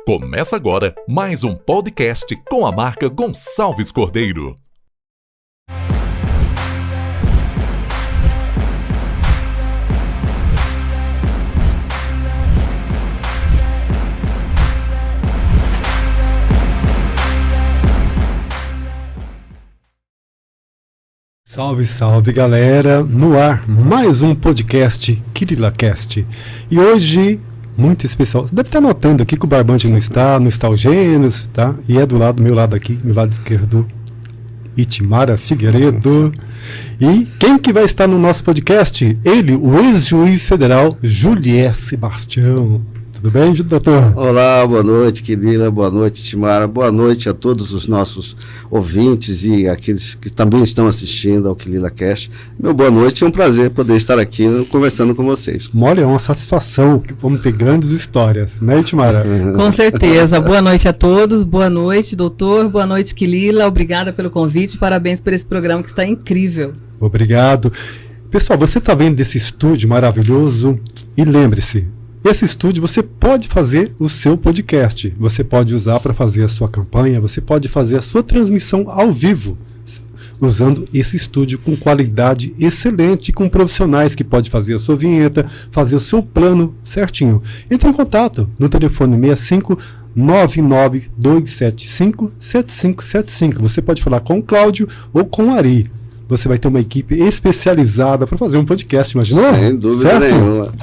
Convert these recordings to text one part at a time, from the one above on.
Começa agora mais um podcast com a marca Gonçalves Cordeiro. Salve, salve galera, no ar mais um podcast KirilaCast. E hoje, muito especial, você deve estar notando aqui que o Barbante não está o Gênesis, tá? E é do meu lado aqui, meu lado esquerdo, Itimara Figueiredo. E quem que vai estar no nosso podcast? Ele, o ex-juiz federal, Julier Sebastião. Tudo bem, doutor? Olá, boa noite, Kirila, boa noite, Timara, boa noite a todos os nossos ouvintes e aqueles que também estão assistindo ao KirilaCast. Meu boa noite, é um prazer poder estar aqui conversando com vocês. Olha, é uma satisfação, que vamos ter grandes histórias, né, Timara? Com certeza. Boa noite a todos, boa noite, doutor, boa noite, Kirila, obrigada pelo convite, parabéns por esse programa que está incrível. Obrigado. Pessoal, você está vendo esse estúdio maravilhoso e lembre-se, esse estúdio você pode fazer o seu podcast, você pode usar para fazer a sua campanha, você pode fazer a sua transmissão ao vivo, usando esse estúdio com qualidade excelente, com profissionais que podem fazer a sua vinheta, fazer o seu plano certinho. Entre em contato no telefone 65 99275 7575. Você pode falar com o Cláudio ou com o Ari. Você vai ter uma equipe especializada para fazer um podcast, imaginou? Sem dúvida nenhuma.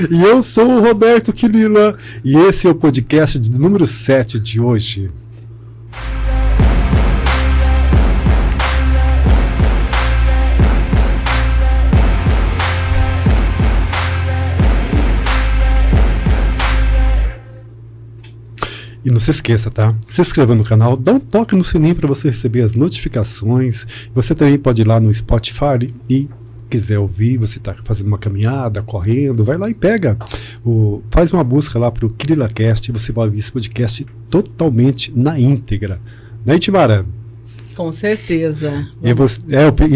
E eu sou o Roberto Kirila e esse é o podcast de número 7 de hoje. E não se esqueça, tá? Se inscreva no canal, dá um toque no sininho para você receber as notificações. Você também pode ir lá no Spotify e quiser ouvir, você está fazendo uma caminhada, correndo, vai lá e pega. Faz uma busca lá para o KirilaCast e você vai ouvir esse podcast totalmente na íntegra. Né, Timara? Com certeza. E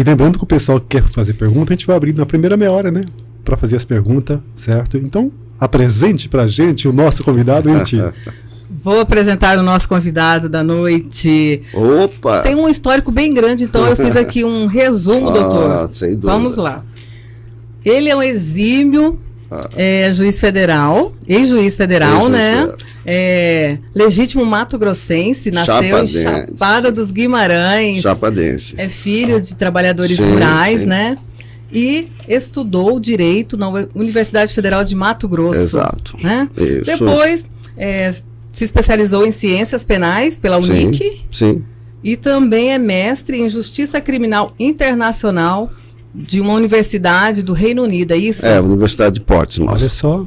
lembrando que o pessoal que quer fazer pergunta, a gente vai abrir na primeira meia hora, né? Para fazer as perguntas, certo? Então, apresente para a gente o nosso convidado, gente. Vou apresentar o nosso convidado da noite. Opa! Tem um histórico bem grande, então eu fiz aqui um resumo, doutor. Sem dúvida. Vamos lá. Ele é um exímio juiz federal, ex-juiz federal, né? Legítimo mato-grossense, nasceu em Chapada dos Guimarães. Chapadense. É filho de trabalhadores rurais, né? E estudou Direito na Universidade Federal de Mato Grosso. Exato. Né? Isso. Depois se especializou em Ciências Penais pela Unic. Sim. E também é mestre em Justiça Criminal Internacional de uma universidade do Reino Unido, é isso? Universidade de Portsmouth. Olha só.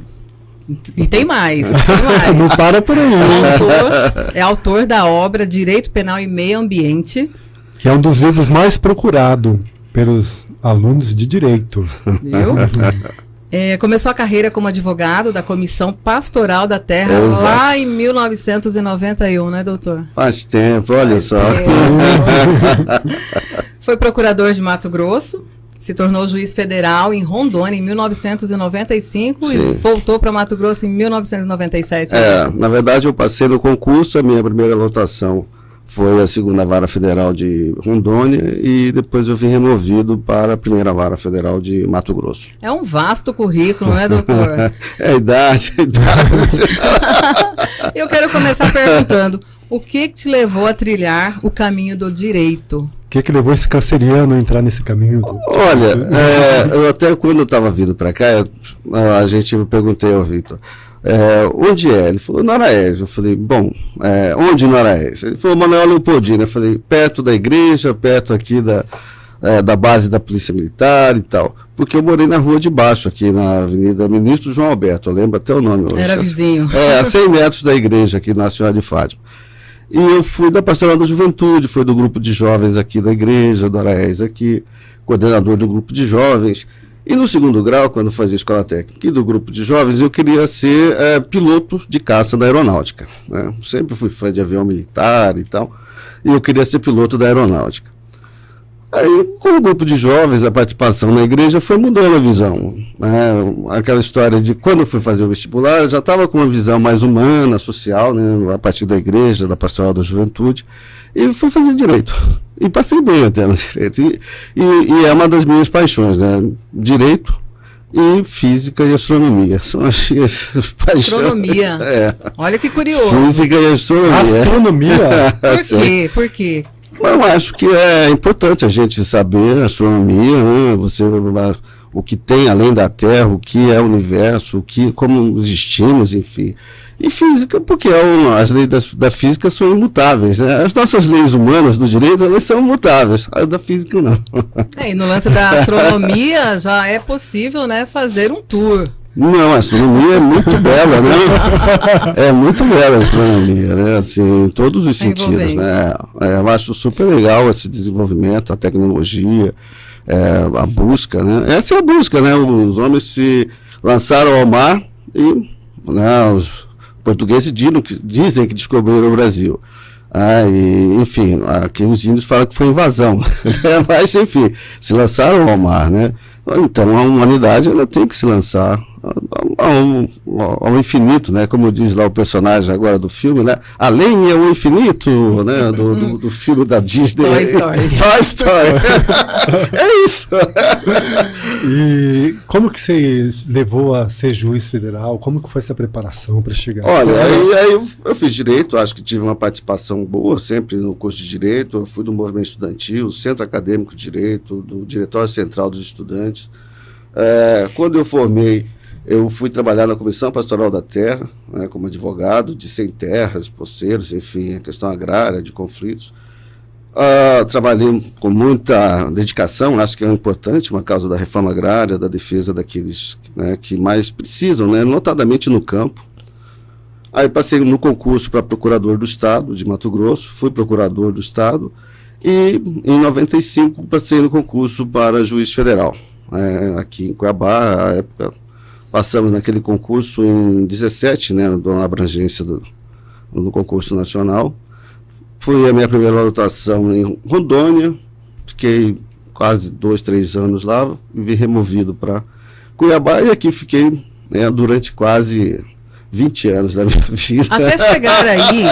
E tem mais. Não para por aí. É autor da obra Direito Penal e Meio Ambiente. Que é um dos livros mais procurados pelos alunos de Direito. Viu? Começou a carreira como advogado da Comissão Pastoral da Terra. Exato. Lá em 1991, né, doutor? Faz tempo, olha só. Foi procurador de Mato Grosso, se tornou juiz federal em Rondônia em 1995 Sim. e voltou para Mato Grosso em 1997. Na verdade eu passei no concurso, a minha primeira lotação foi a segunda vara federal de Rondônia e depois eu vim removido para a primeira vara federal de Mato Grosso. É um vasto currículo, não é, doutor? É a idade. Eu quero começar perguntando, o que te levou a trilhar o caminho do direito? O que levou esse canceriano a entrar nesse caminho? Olha, eu até quando eu estava vindo para cá, eu perguntei ao Vitor, onde é? Ele falou, Noraés. Eu falei, bom, onde Noraés? Ele falou, Manuel Leopoldina. Eu falei, perto da igreja, perto aqui da base da Polícia Militar e tal. Porque eu morei na rua de baixo, aqui na Avenida Ministro João Alberto, eu lembro até o nome hoje. Era vizinho. A 100 metros da igreja aqui na Senhora de Fátima. E eu fui da Pastoral da Juventude, fui do grupo de jovens aqui da igreja, Noraés aqui, coordenador do grupo de jovens. E no segundo grau, quando fazia escola técnica e do grupo de jovens, eu queria ser piloto de caça da aeronáutica. Né? Sempre fui fã de avião militar e tal, e eu queria ser piloto da aeronáutica. Aí, com o grupo de jovens, a participação na igreja foi mudando a visão. Né? Aquela história de quando eu fui fazer o vestibular, eu já estava com uma visão mais humana, social, né? A partir da igreja, da pastoral da juventude, e fui fazer direito. E passei bem até no direito. E é uma das minhas paixões, né? Direito e física e astronomia. São as minhas paixões. Astronomia. Olha que curioso. Física e astronomia. Astronomia? Por quê? Por quê? Eu acho que é importante a gente saber astronomia, né? O que tem além da Terra, o que é o universo, como existimos, enfim. E física, porque as leis da física são imutáveis. Né? As nossas leis humanas do direito, elas são imutáveis. As da física, não. E no lance da astronomia já é possível, né, fazer um tour. Não, a astronomia é muito bela, né? É muito bela a astronomia, né? Assim, em todos os sentidos, né? Eu acho super legal esse desenvolvimento, a tecnologia, a busca, né? Essa é a busca, né? Os homens se lançaram ao mar e, né, os portugueses dizem que descobriram o Brasil. Enfim, aqui os índios falam que foi invasão, mas enfim, se lançaram ao mar, né? Então a humanidade ela tem que se lançar ao infinito, né? Como diz lá o personagem agora do filme, né? Além é o infinito, né? Do filme da Disney. Toy Story. Toy Story. É isso. E como que você levou a ser juiz federal? Como que foi essa preparação para chegar? Olha, aí eu fiz direito, acho que tive uma participação boa sempre no curso de direito. Eu fui do movimento estudantil, Centro Acadêmico de Direito, do Diretório Central dos Estudantes. Quando eu formei, eu fui trabalhar na Comissão Pastoral da Terra, né, como advogado de sem terras, poceiros, enfim, a questão agrária, de conflitos. Trabalhei com muita dedicação, acho que é importante, uma causa da reforma agrária, da defesa daqueles, né, que mais precisam, né, notadamente no campo. Aí passei no concurso para procurador do Estado de Mato Grosso, fui procurador do Estado, e em 95 passei no concurso para juiz federal, aqui em Cuiabá. À época passamos naquele concurso em 17, né, na abrangência do concurso nacional. Foi a minha primeira lotação em Rondônia, fiquei quase 2, 3 anos lá, e vim removido para Cuiabá, e aqui fiquei, né, durante quase 20 anos da minha vida. Até chegar aí,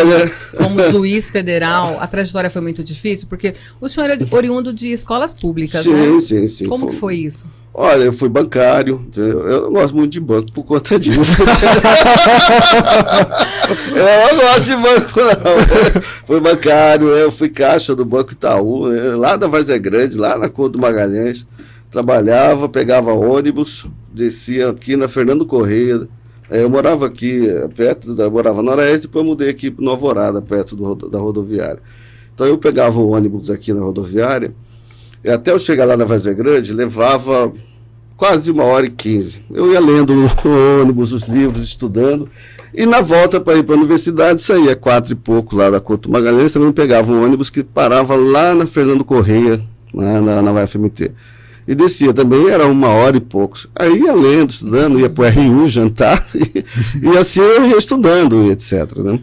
né, como juiz federal, a trajetória foi muito difícil, porque o senhor é oriundo de escolas públicas, né? Sim. Como que foi isso? Olha, eu fui bancário, eu não gosto muito de banco por conta disso. Eu não gosto de banco, não. Fui bancário, eu fui caixa do Banco Itaú, né, lá da Várzea Grande, lá na Cor do Magalhães. Trabalhava, pegava ônibus, descia aqui na Fernando Correia. Eu morava aqui perto, morava na Noroeste, depois mudei aqui para Nova Alvorada, perto da rodoviária. Então eu pegava o ônibus aqui na rodoviária, e até eu chegar lá na Várzea Grande, levava quase 1h15. Eu ia lendo no ônibus, os livros, estudando, e na volta para ir para a universidade, saía 4 e pouco lá da Couto Magalhães, também pegava um ônibus que parava lá na Fernando Correia, na UFMT. E descia também, era 1h e pouco. Aí ia lendo, estudando, ia para o RU jantar, e assim eu ia estudando, etc. Né?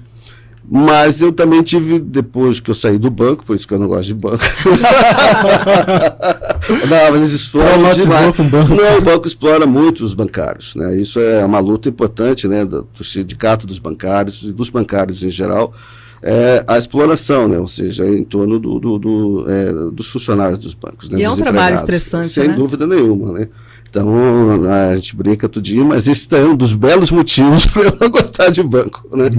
Mas eu também tive, depois que eu saí do banco, por isso que eu não gosto de banco. Não, eles exploram demais. Não, o banco explora muito os bancários. Né? Isso é uma luta importante, né, do sindicato dos bancários e dos bancários em geral. A exploração, né? Ou seja, em torno dos funcionários dos bancos. Né? E é um trabalho estressante, sem né? dúvida nenhuma, né? Então, a gente brinca tudinho, mas esse é um dos belos motivos para eu não gostar de banco, né?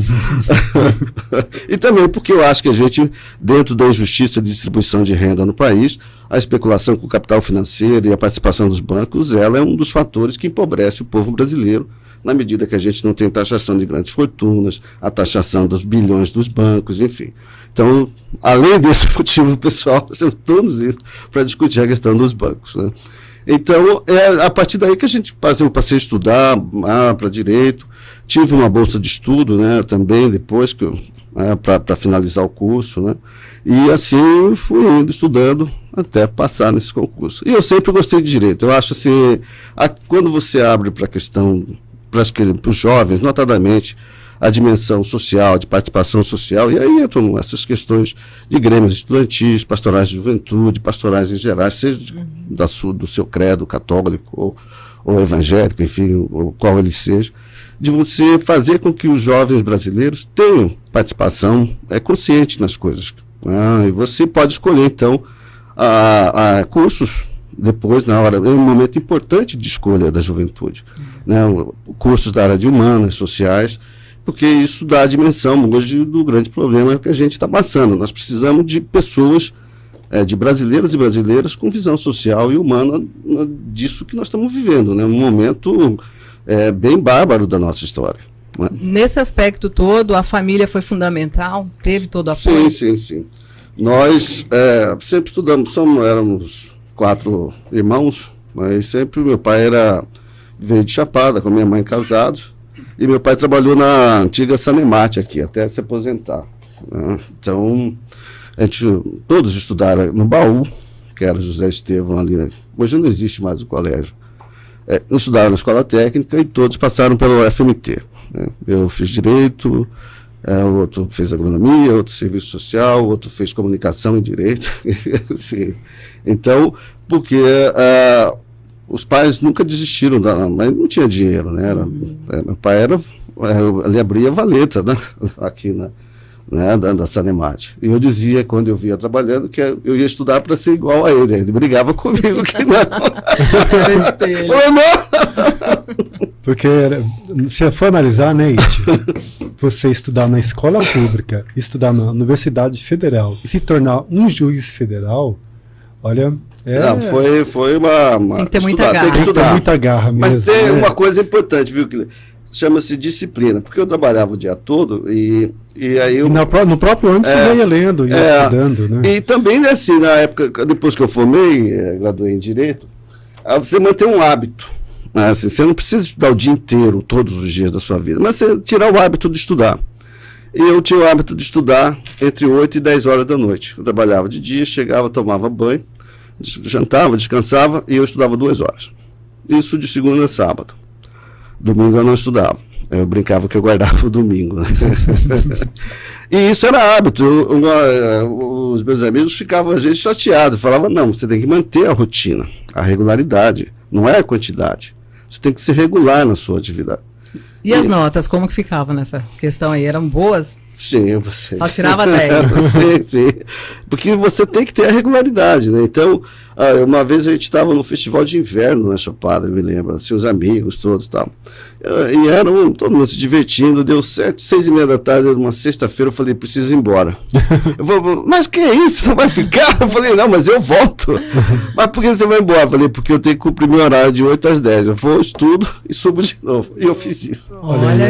E também porque eu acho que a gente, dentro da injustiça de distribuição de renda no país, a especulação com o capital financeiro e a participação dos bancos, ela é um dos fatores que empobrece o povo brasileiro, na medida que a gente não tem taxação de grandes fortunas, a taxação dos bilhões dos bancos, enfim. Então, além desse motivo pessoal, nós temos todos isso para discutir a questão dos bancos, né? Então, a partir daí que eu passei a estudar para direito, tive uma bolsa de estudo, né, também, depois para finalizar o curso, né, e assim fui indo estudando até passar nesse concurso. E eu sempre gostei de direito. Eu acho assim, quando você abre para a questão, para os jovens, notadamente, a dimensão social, de participação social, e aí entram essas questões de grêmios estudantis, pastorais de juventude, pastorais em geral, seja do seu credo católico ou evangélico, enfim, o qual ele seja, de você fazer com que os jovens brasileiros tenham participação consciente nas coisas. E você pode escolher, então, cursos depois, na hora, é um momento importante de escolha da juventude, né? Cursos da área de humanas, sociais, porque isso dá a dimensão hoje do grande problema que a gente está passando. Nós precisamos de pessoas, de brasileiros e brasileiras com visão social e humana disso que nós estamos vivendo, né? Um momento bem bárbaro da nossa história. Né? Nesse aspecto todo, a família foi fundamental? Teve todo o apoio? Sim. Nós sempre estudamos, éramos 4 irmãos, mas sempre meu pai veio de Chapada, com minha mãe casados, e meu pai trabalhou na antiga Sanemate aqui, até se aposentar. Né? Então, todos estudaram no Baú, que era José Estevão ali, né? Hoje não existe mais o colégio. Estudaram na escola técnica e todos passaram pelo FMT. Né? Eu fiz Direito, o outro fez Agronomia, outro Serviço Social, o outro fez Comunicação e Direito. Assim, então, porque os pais nunca desistiram, mas não tinha dinheiro, né? Meu pai ele abria valeta, né? Aqui da Sanemate. E eu dizia, quando eu via trabalhando, que eu ia estudar para ser igual a ele. Ele brigava comigo que não. Porque, se for analisar, né, Iti, você estudar na escola pública, estudar na Universidade Federal e se tornar um juiz federal, olha... Foi uma... Tem que ter muita garra. Tem que estudar. Tem muita garra mesmo. Mas tem uma coisa importante, viu, que chama-se disciplina, porque eu trabalhava o dia todo e aí eu... no próprio ano você ia lendo, ia estudando, né? E também, né, assim, na época, depois que eu formei, graduei em Direito, você mantém um hábito. Né, assim, você não precisa estudar o dia inteiro, todos os dias da sua vida, mas você tirar o hábito de estudar. E eu tinha o hábito de estudar entre 8 e 10 horas da noite. Eu trabalhava de dia, chegava, tomava banho, jantava, descansava e eu estudava 2 horas. Isso de segunda a sábado. Domingo eu não estudava. Eu brincava que eu guardava o domingo. Né? E isso era hábito. Os meus amigos ficavam às vezes chateados. Falavam, não, você tem que manter a rotina, a regularidade. Não é a quantidade. Você tem que ser regular na sua atividade. E as notas, como que ficavam nessa questão aí? Eram boas? Sim, você. Só tirava 10. Sim. Porque você tem que ter a regularidade, né? Então, uma vez a gente estava no festival de inverno na Chapada, eu me lembro, assim, os amigos todos e tal. E todo mundo se divertindo, deu 6:30 da tarde, uma sexta-feira, eu falei, preciso ir embora. Mas que é isso? Não vai ficar? Eu falei, não, mas eu volto. Mas por que você vai embora? Eu falei, porque eu tenho que cumprir meu horário de 8 às 10. Eu vou, estudo e subo de novo. E eu fiz isso. Olha,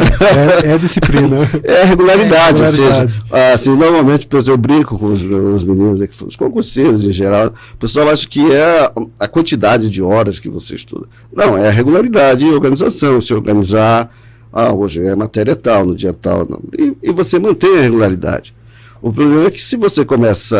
é disciplina. É regularidade, ou seja, assim, normalmente eu brinco com os meninos, os concurseiros em geral, o pessoal acha que é a quantidade de horas que você estuda. Não, é a regularidade e organização, se organizar, hoje é matéria tal, no dia tal, não. E você mantém a regularidade. O problema é que se você começa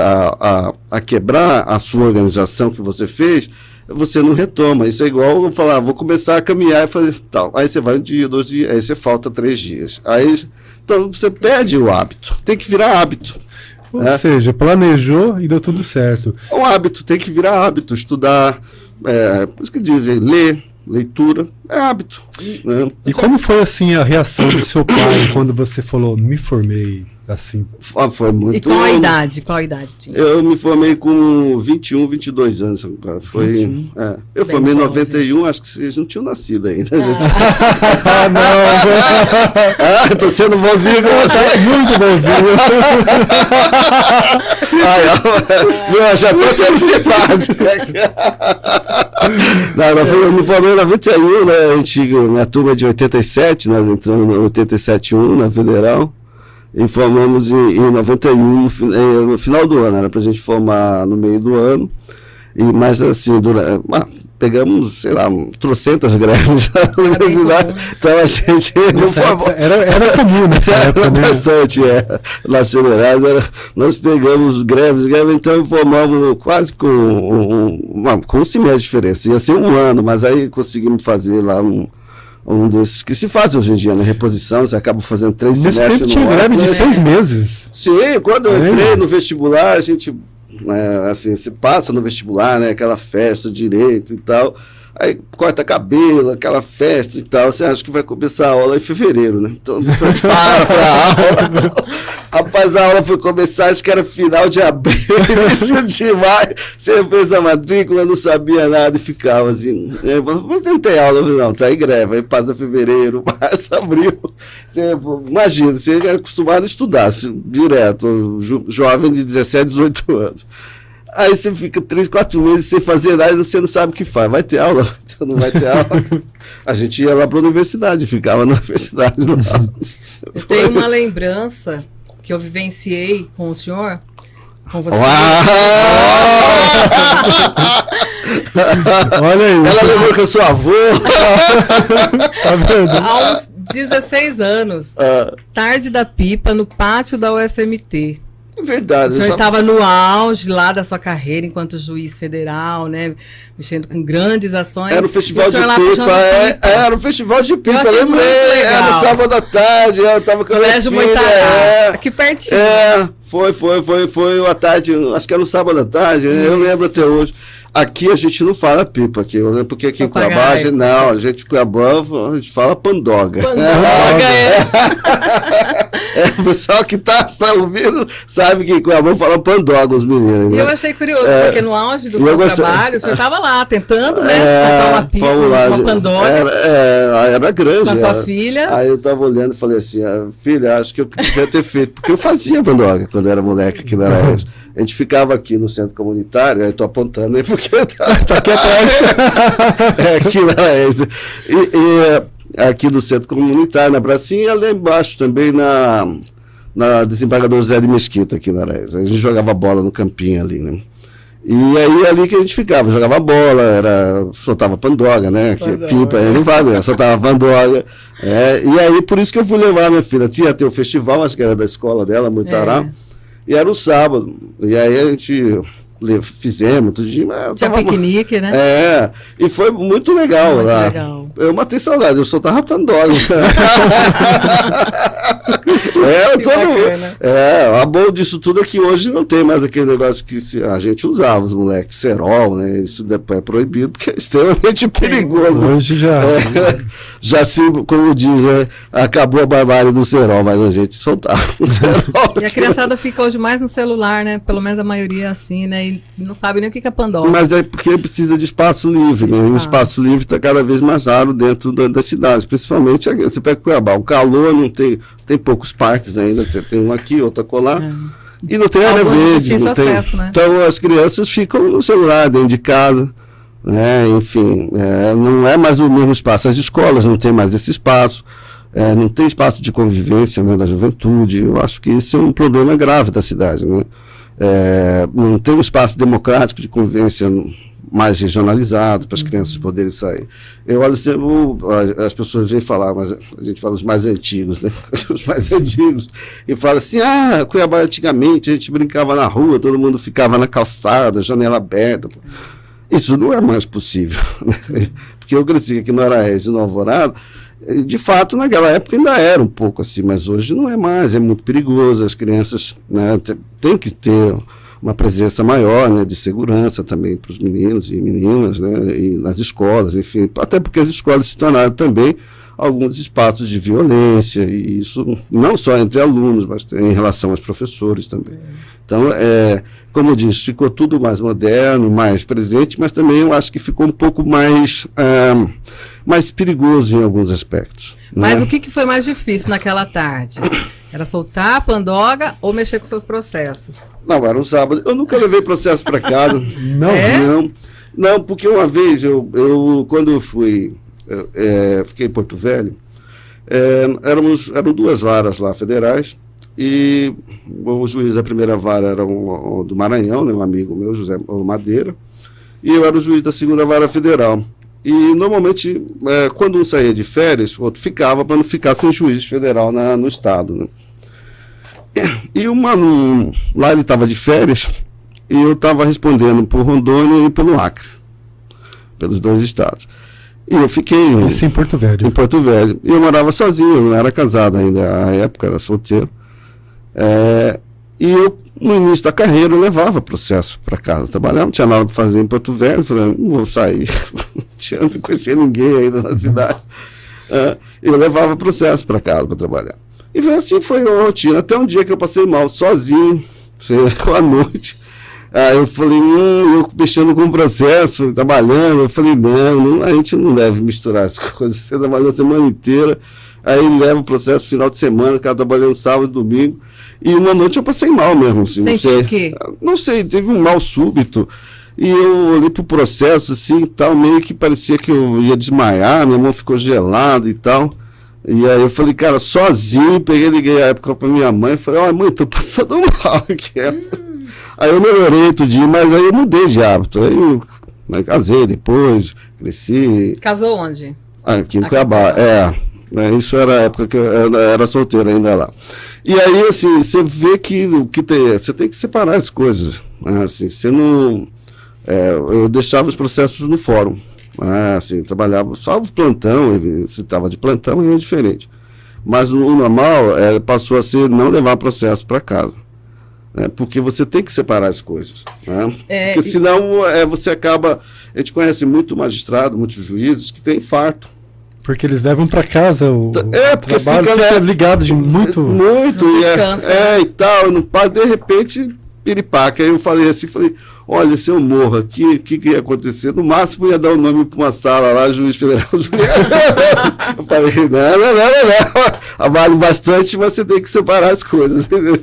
a quebrar a sua organização que você fez, você não retoma. Isso é igual eu falar, vou começar a caminhar e fazer tal. Aí você vai 1 dia, 2 dias, aí você falta 3 dias. Então você perde o hábito. Tem que virar hábito. Ou seja, planejou e deu tudo certo. O hábito tem que virar hábito. Estudar, por isso que dizem, ler, leitura, é hábito. Né? E como foi assim a reação do seu pai quando você falou, me formei? Assim. Foi muito... E qual a idade? Qual a idade tinha? Eu me formei com 21, 22 anos. Cara. Eu formei em 91, acho que vocês não tinham nascido ainda. Não. Estou sendo bonzinho com você. Muito bonzinho. Já estou sendo simpático. Eu me formei em 91, né? Minha turma é de 87, nós entramos em 87-1 na Federal. E formamos em 91, no final do ano, era para a gente formar no meio do ano, mas assim, pegamos, sei lá, trocentas greves na universidade, então a gente não formou. Era comum nessa época, né? Bastante, nas federais, nós pegamos greves, então formamos quase com um semestre de diferença, ia ser 1 ano, mas aí conseguimos fazer lá um desses que se faz hoje em dia, na reposição, você acaba fazendo 3 Nesse semestres. tempo tinha greve de 6 meses. Sim, quando eu entrei no vestibular, a gente, assim, você passa no vestibular, né, aquela festa, direito e tal, aí corta cabelo, aquela festa e tal, você acha que vai começar a aula em fevereiro, né? Então, prepara para a aula. Rapaz, a aula foi começar, acho que era final de abril, início de maio, você fez a matrícula, não sabia nada e ficava assim, mas não tem aula, não, tá em greve, aí passa fevereiro, março, abril, você, imagina, você é acostumado a estudar direto, jovem de 17, 18 anos. Aí você fica 3, 4 meses sem fazer nada e você não sabe o que faz. Vai ter aula? Não vai ter aula? A gente ia lá para a universidade, ficava na universidade. Eu tenho uma lembrança que eu vivenciei com o senhor, com você. Olha aí. Ela lembrou que eu sou avô. Tá vendo? Há uns 16 anos, tarde da pipa, no pátio da UFMT. É verdade. O senhor estava no auge lá da sua carreira enquanto juiz federal, né? Mexendo com grandes ações. Era o festival de pipa. Era o festival de pipa, eu lembrei. Era no sábado à tarde, eu estava com a minha filha. Aqui pertinho. Foi à tarde, acho que era no sábado à tarde, eu lembro até hoje. Aqui a gente não fala pipa, porque aqui em Cuiabá, a gente em Cuiabá, a gente fala pandoga. O pessoal que está ouvindo sabe que em Cuiabá fala pandoga, os meninos. E eu achei curioso, porque no auge do seu trabalho, o senhor estava lá tentando, né, soltar uma pipa, uma pandoga. Era grande. Com a sua filha. Aí eu estava olhando e falei assim, filha, acho que eu devia ter feito, porque eu fazia pandoga quando era moleque aqui na Araújo. A gente ficava aqui no centro comunitário, aí estou apontando aí porque tá aqui atrás. Aqui na Araújo. E aqui no centro comunitário, na pracinha, lá embaixo também na Desembargador José de Mesquita, aqui na Araújo. A gente jogava bola no campinho ali, né? E aí ali que a gente ficava, jogava bola, soltava pandoga, né? Pipa, ele vai, soltava pandoga. E aí por isso que eu fui levar minha filha. Tinha até o festival, acho que era da escola dela, Muitará. E era o sábado. E aí a gente fizemos tudo. Tinha piquenique, né? E foi muito legal muito lá. Legal. Eu matei saudade, eu soltava pandoga. A bom disso tudo é que hoje não tem mais aquele negócio que a gente usava, os moleques, cerol, né? Isso depois é proibido porque é extremamente perigoso. Hoje já. Já se, como diz, acabou a barbárie do cerol, mas a gente soltava o cerol. E a criançada fica hoje mais no celular, né? Pelo menos a maioria assim, né? E não sabe nem o que é pandoga. Mas é porque precisa de espaço livre, né? E o espaço livre está cada vez mais raro dentro das cidades, principalmente aqui. Você pega Cuiabá, o calor não tem poucos parques ainda, você tem um aqui, outro acolá, e não tem área verde. Não tem. Acesso, né? Então as crianças ficam no celular, dentro de casa, né? Enfim, não é mais o mesmo espaço. As escolas não têm mais esse espaço, não tem espaço de convivência, né, da juventude. Eu acho que esse é um problema grave da cidade, né? Não tem um espaço democrático de convivência mais regionalizado para as crianças poderem sair. Eu olho sempre, as pessoas vêm falar, mas a gente fala os mais antigos, né? Os mais antigos, e fala assim, Cuiabá antigamente a gente brincava na rua, todo mundo ficava na calçada, janela aberta. Isso não é mais possível, né? Porque eu cresci aqui no Araújo, no Alvorada, de fato naquela época ainda era um pouco assim, mas hoje não é mais, é muito perigoso, as crianças, né, têm que ter uma presença maior, né, de segurança também para os meninos e meninas, né, e nas escolas, enfim, até porque as escolas se tornaram também alguns espaços de violência, e isso não só entre alunos, mas em relação aos professores também. Então, como eu disse, ficou tudo mais moderno, mais presente, mas também eu acho que ficou um pouco mais perigoso em alguns aspectos. Mas né? o que foi mais difícil naquela tarde? Era soltar a pandoga ou mexer com seus processos? Não, era um sábado. Eu nunca levei processo para casa. Não, porque uma vez, quando eu fui, fiquei em Porto Velho, eram 2 varas lá federais, e o juiz da primeira vara era do Maranhão, né, um amigo meu, José Madeira, e eu era o juiz da segunda vara federal. E normalmente, quando um saía de férias, o outro ficava para não ficar sem juiz federal no estado. Né? E lá ele estava de férias e eu estava respondendo por Rondônia e pelo Acre, pelos 2 estados. E eu fiquei... Isso em Porto Velho. Em Porto Velho. E eu morava sozinho, eu não era casado ainda, à época era solteiro. E eu, no início da carreira, eu levava processo para casa. Trabalhava, não tinha nada para fazer em Porto Velho, falei, não vou sair, não conhecia ninguém ainda na cidade. Eu levava processo para casa para trabalhar. E foi a rotina, até um dia que eu passei mal, sozinho, à noite. Aí eu falei, eu mexendo com o processo, trabalhando, eu falei, não, a gente não deve misturar as coisas, você trabalhou a semana inteira, aí leva o processo final de semana, cara trabalhando sábado e domingo, e uma noite eu passei mal mesmo. Assim, sentiu o quê? Não sei, teve um mal súbito, e eu olhei pro processo assim, tal, meio que parecia que eu ia desmaiar, minha mão ficou gelada e tal. E aí eu falei, cara, sozinho, liguei a época pra minha mãe, falei, mãe, tô passando mal aqui. Aí eu melhorei outro dia, mas aí eu mudei de hábito. Aí eu casei depois, cresci. Casou onde? Aqui em Cuiabá, isso era a época que eu era solteiro ainda lá. E aí, assim, você vê que você tem que separar as coisas. Né? Assim, você não... eu deixava os processos no fórum. Assim, trabalhava só o plantão, se estava de plantão aí é diferente. Mas o normal passou a ser não levar processo para casa. Porque você tem que separar as coisas. Né? Porque senão você acaba... A gente conhece muito magistrado, muitos juízes que tem infarto. Porque eles levam para casa o porque trabalho, fica ligado de muito... Muito, e tal, não para, de repente, piripaca. Aí eu falei assim, olha, se eu morro aqui, o que ia acontecer? No máximo ia dar o nome para uma sala lá, juiz federal. Eu falei, não. Vale bastante, mas você tem que separar as coisas, entendeu?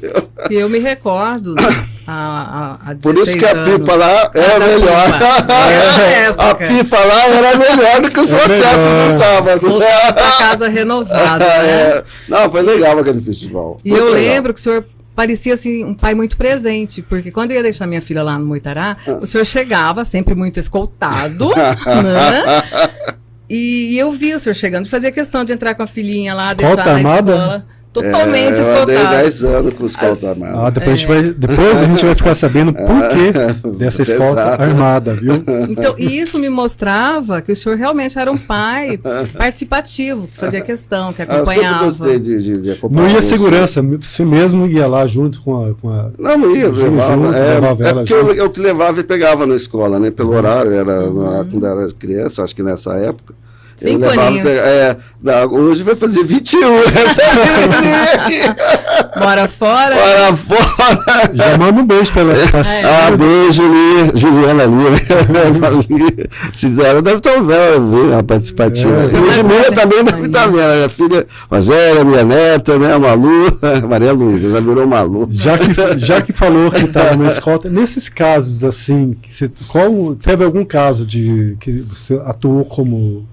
E eu me recordo, há 16 Por isso que a pipa lá era melhor. A pipa lá era melhor do que os processos no sábado. A casa renovada, né? Não, foi legal aquele festival. E eu lembro que o senhor parecia assim um pai muito presente, porque quando eu ia deixar minha filha lá no Muitará, o senhor chegava sempre muito escoltado, né? E eu vi o senhor chegando, fazia questão de entrar com a filhinha lá, escolta deixar armada? Na escola. Totalmente eu escoltado. Eu 10 anos com escolta armada. Depois a gente vai ficar sabendo por que dessa escolta armada, viu? Então, isso me mostrava que o senhor realmente era um pai participativo, que fazia questão, que acompanhava. Eu sempre gostei de acompanhar. Não ia segurança, você mesmo ia lá junto com a Não ia, levava ela. Porque eu que levava e pegava na escola, né? Pelo horário, quando era criança, acho que nessa época. 5 aninhos. Hoje vai fazer 21. Bora fora. Bora fora. Já manda um beijo pra ela. Beijo, Juliana ali. Ela deve estar vendo a participativa. E Ludmila também deve estar vendo. Minha filha Magélia, minha neta, né? A Malu, Maria Luísa, já virou Malu. Já que falou que estava na escolta, nesses casos assim, teve algum caso de que você atuou como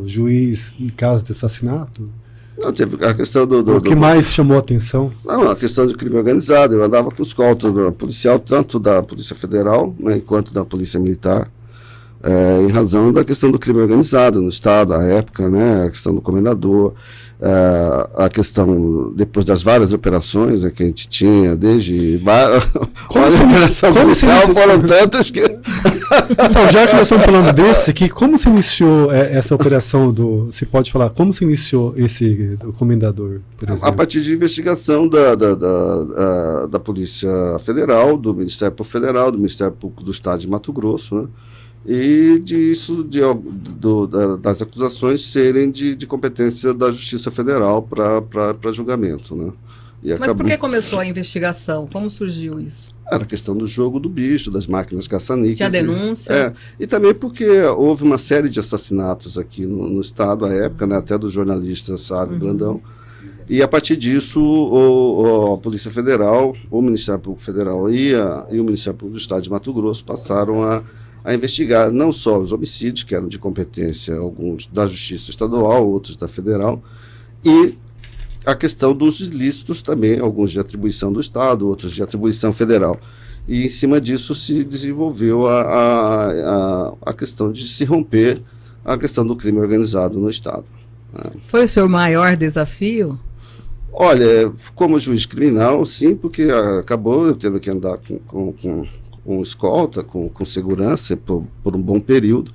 juiz em caso de assassinato? Não, teve a questão o que mais chamou a atenção? Não, a questão de crime organizado. Eu andava com escolta policial, tanto da Polícia Federal, né, quanto da Polícia Militar, em razão da questão do crime organizado no Estado, à época, né, a questão do comendador, a questão, depois das várias operações que a gente tinha, desde operação policial, foram tantas que... Então, já que nós estamos falando desse aqui, como se iniciou essa operação se pode falar, como se iniciou do comendador, por exemplo? A partir de investigação da Polícia Federal, do Ministério Público Federal, do Ministério Público do Estado de Mato Grosso, né? E das acusações serem de competência da Justiça Federal para julgamento, né? Mas por que começou a investigação? Como surgiu isso? Era a questão do jogo do bicho, das máquinas caça-níqueis. Tinha denúncia? E também porque houve uma série de assassinatos aqui no Estado à época, né, até do jornalista Sávio Brandão. E a partir disso, a Polícia Federal, o Ministério Público Federal e o Ministério Público do Estado de Mato Grosso passaram a investigar não só os homicídios, que eram de competência, alguns da Justiça Estadual, outros da Federal, e a questão dos ilícitos também, alguns de atribuição do Estado, outros de atribuição federal. E em cima disso se desenvolveu a questão de se romper a questão do crime organizado no Estado. Foi o seu maior desafio? Olha, como juiz criminal, sim, porque acabou eu tendo que andar com escolta, com segurança por um bom período.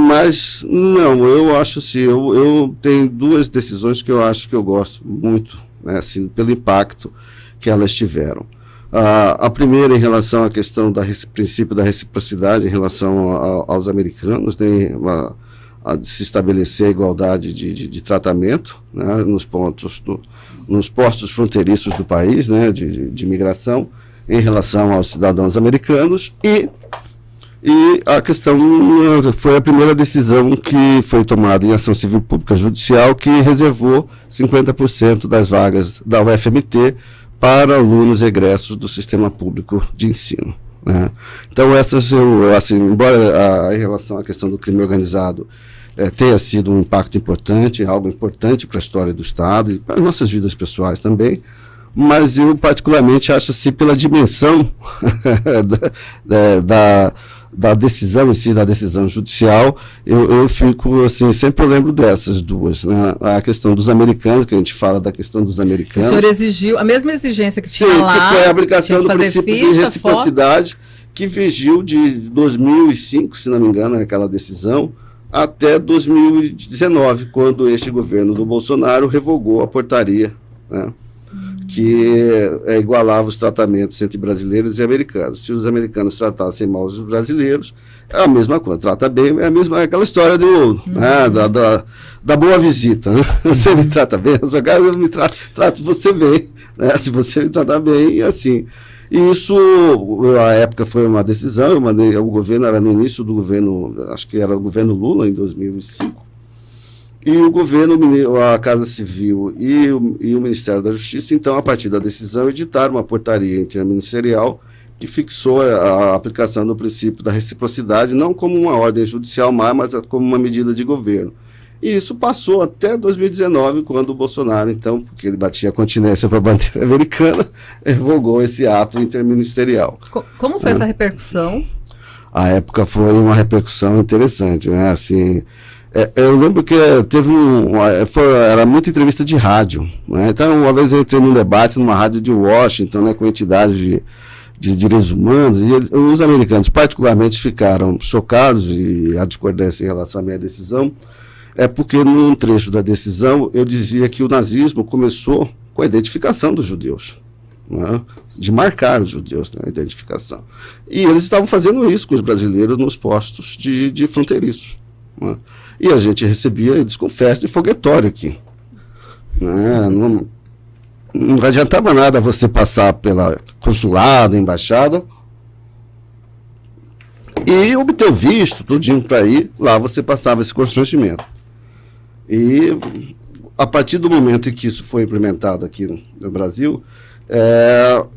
Mas, não, eu acho assim, eu tenho duas decisões que eu acho que eu gosto muito, né, assim, pelo impacto que elas tiveram. A primeira em relação à questão do princípio da reciprocidade em relação aos americanos, né, a de se estabelecer a igualdade de tratamento, né, nos postos fronteiriços do país, né, de imigração, em relação aos cidadãos americanos, e a questão foi a primeira decisão que foi tomada em ação civil pública judicial, que reservou 50% das vagas da UFMT para alunos egressos do sistema público de ensino, né? Então, essas, assim, embora em relação à questão do crime organizado tenha sido um impacto importante, algo importante para a história do Estado e para as nossas vidas pessoais também, mas eu particularmente acho assim, pela dimensão da decisão em si, da decisão judicial, eu fico assim, sempre eu lembro dessas duas, né? A questão dos americanos, que a gente fala da questão dos americanos. O senhor exigiu a mesma exigência que tinha sim, lá. Que foi a aplicação do princípio de reciprocidade, que vigiu de 2005, se não me engano, aquela decisão, até 2019, quando este governo do Bolsonaro revogou a portaria, né, que igualava os tratamentos entre brasileiros e americanos. Se os americanos tratassem mal os brasileiros, é a mesma coisa, trata bem, é aquela história né, da boa visita. Né? Você me trata bem, na sua casa eu trato você bem, né? Se você me tratar bem, e assim. E isso, à época, foi uma decisão, o governo era no início do governo, acho que era o governo Lula, em 2005, e o governo, a Casa Civil e o Ministério da Justiça, então, a partir da decisão, editaram uma portaria interministerial que fixou a aplicação do princípio da reciprocidade, não como uma ordem judicial, mas como uma medida de governo. E isso passou até 2019, quando o Bolsonaro, então, porque ele batia a continência para a bandeira americana, revogou esse ato interministerial. Como foi essa repercussão? A época foi uma repercussão interessante, né? Assim, eu lembro que teve era muita entrevista de rádio, né? Então, uma vez eu entrei num debate numa rádio de Washington, né, com entidades de direitos humanos, e os americanos particularmente ficaram chocados, e a discordância em relação à minha decisão, porque num trecho da decisão eu dizia que o nazismo começou com a identificação dos judeus, né? De marcar os judeus na identificação. E eles estavam fazendo isso com os brasileiros nos postos de fronteiriços, né? E a gente recebia eles com festa e foguetório aqui, né? Não adiantava nada você passar pela consulado, embaixada, e obter o visto, tudinho para ir, lá você passava esse constrangimento. E a partir do momento em que isso foi implementado aqui no Brasil,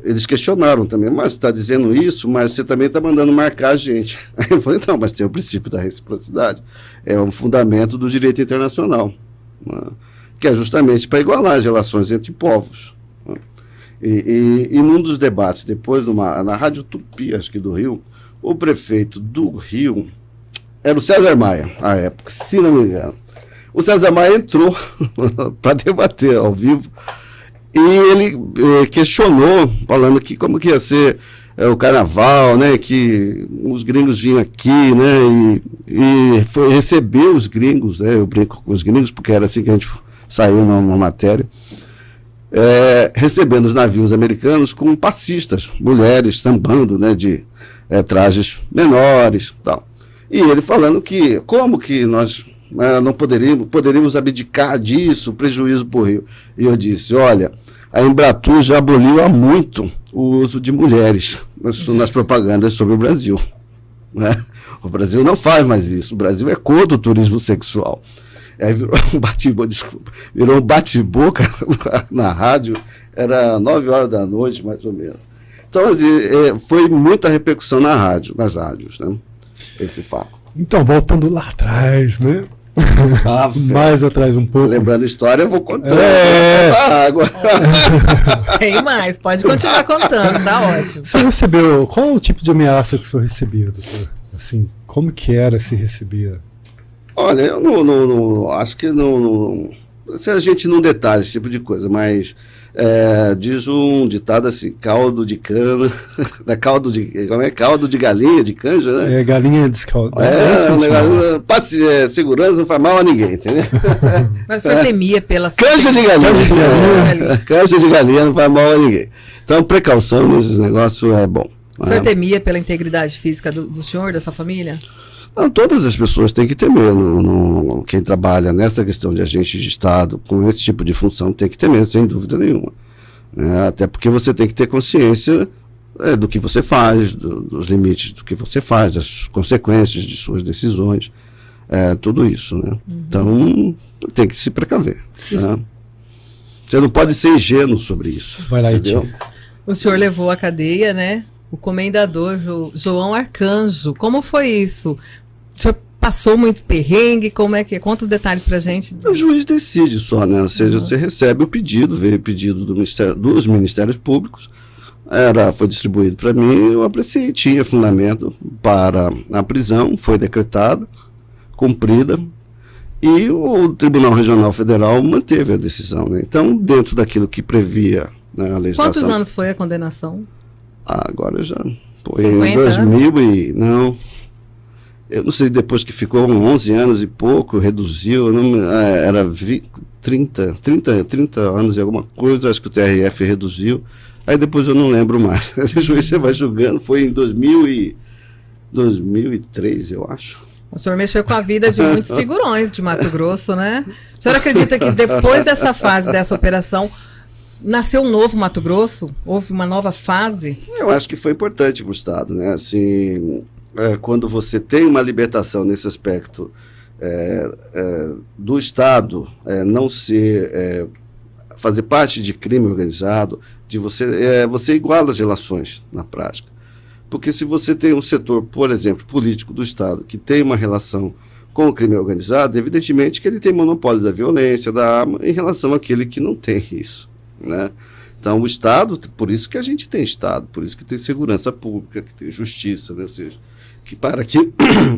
eles questionaram também, mas você está dizendo isso, mas você também está mandando marcar a gente. Aí eu falei, não, mas tem o princípio da reciprocidade, é um fundamento do direito internacional, né, que é justamente para igualar as relações entre povos. Né. E num dos debates, depois na Rádio Tupi, acho que do Rio, o prefeito do Rio era o César Maia, à época, se não me engano. O César Maia entrou para debater ao vivo e ele questionou, falando que como que ia ser o carnaval, né, que os gringos vinham aqui, né, e foi receber os gringos, né, eu brinco com os gringos porque era assim que a gente saiu numa matéria, recebendo os navios americanos com passistas, mulheres sambando, né, de trajes menores, tal. E ele falando que como que nós não poderíamos abdicar disso, prejuízo para o Rio. E eu disse, olha, a Embratur já aboliu há muito o uso de mulheres nas propagandas sobre o Brasil, né? O Brasil não faz mais isso, o Brasil é contra o turismo sexual. Aí virou um bate-boca na rádio, era 9 horas da noite, mais ou menos. Então, assim, foi muita repercussão nas rádios, né? Esse fato. Então, voltando lá atrás, né? Mais atrás um pouco. Lembrando a história, eu vou contando. Água. Tem mais, pode continuar contando, tá ótimo. Você recebeu, qual o tipo de ameaça que o senhor recebia, doutor? Assim, como que era se recebia? Olha, eu não acho que não se a gente não detalha esse tipo de coisa, mas diz um ditado assim, caldo de cana, caldo de galinha, de canja, né? Galinha descalda. Um negócio, segurança não faz mal a ninguém, entendeu? Mas o senhor temia pelas... Canja de galinha. Canja de galinha não faz mal a ninguém. Então, precaução nesses negócios é bom. O senhor temia pela integridade física do senhor, da sua família? Não, todas as pessoas têm que temer. Quem trabalha nessa questão de agente de Estado, com esse tipo de função, tem que temer, sem dúvida nenhuma. Até porque você tem que ter consciência do que você faz, dos limites do que você faz, das consequências de suas decisões, tudo isso. Né? Então, tem que se precaver. Né? Você não pode ser ingênuo sobre isso. Vai lá, entendeu? O senhor levou à cadeia, né? O comendador João Arcanjo. Como foi isso? O senhor passou muito perrengue? Como é que é? Conta os detalhes pra gente. O juiz decide só, né? Ou seja, você recebe o pedido, veio o pedido dos Ministérios Públicos, foi distribuído para mim, eu apreciei, tinha fundamento para a prisão, foi decretada, cumprida, e o Tribunal Regional Federal manteve a decisão, né? Então, dentro daquilo que previa, né, a legislação... Quantos anos foi a condenação? Agora já... Foi em 2000 não... Eu não sei, depois que ficou 11 anos e pouco, reduziu, era 30 anos e alguma coisa, acho que o TRF reduziu, aí depois eu não lembro mais. O juiz você vai julgando, foi em 2003, eu acho. O senhor mexeu com a vida de muitos figurões de Mato Grosso, né? O senhor acredita que depois dessa fase, dessa operação, nasceu um novo Mato Grosso? Houve uma nova fase? Eu acho que foi importante para o Estado, né? Assim... quando você tem uma libertação nesse aspecto do Estado não ser fazer parte de crime organizado, de você iguala as relações na prática. Porque se você tem um setor, por exemplo, político do Estado, que tem uma relação com o crime organizado, evidentemente que ele tem monopólio da violência, da arma, em relação àquele que não tem isso, né? Então, o Estado, por isso que a gente tem Estado, por isso que tem segurança pública, que tem justiça, né? Ou seja, para que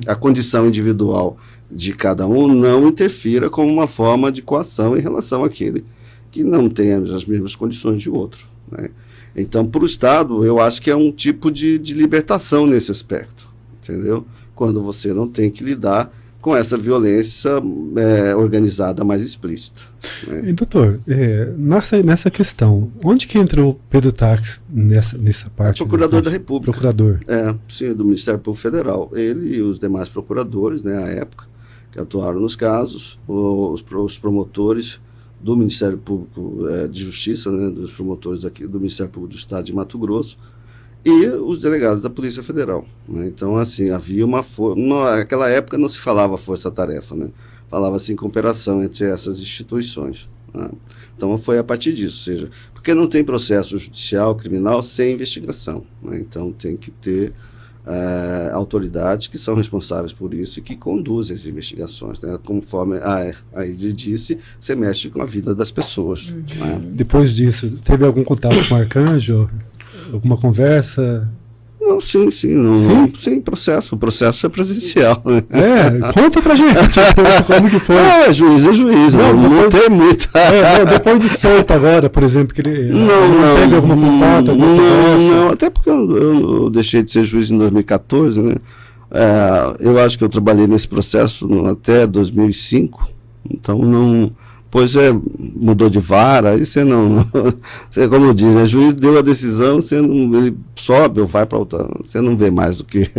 a condição individual de cada um não interfira como uma forma de coação em relação àquele que não tem as mesmas condições de outro, né? Então, para o Estado, eu acho que é um tipo de libertação nesse aspecto, entendeu? Quando você não tem que lidar com essa violência organizada mais explícita, né? E, doutor, nessa questão, onde que entra o Pedro Táxi nessa parte? Procurador da República. Procurador. Sim, do Ministério Público Federal. Ele e os demais procuradores, né, à época, que atuaram nos casos, os promotores do Ministério Público de Justiça, né, dos promotores aqui do Ministério Público do Estado de Mato Grosso, e os delegados da Polícia Federal, né? Então, assim, havia naquela época não se falava força-tarefa, né? Falava-se em cooperação entre essas instituições, né? Então, foi a partir disso, ou seja, porque não tem processo judicial, criminal, sem investigação, né? Então, tem que ter autoridades que são responsáveis por isso e que conduzem as investigações, né? Conforme a Isis disse, você mexe com a vida das pessoas. Né? Depois disso, teve algum contato com o Arcanjo? Alguma conversa? Não, sim, processo. O processo é presencial. Né? Conta pra gente. Como que foi? É juiz. Não tem muita. Depois de solto agora, por exemplo, que ele não teve algum contato, alguma conversa? Não, até porque eu deixei de ser juiz em 2014, né? Eu acho que eu trabalhei nesse processo até 2005, então não... Pois mudou de vara, aí você não... Você, como diz, né, o juiz deu a decisão, ele sobe ou vai para outra, você não vê mais o que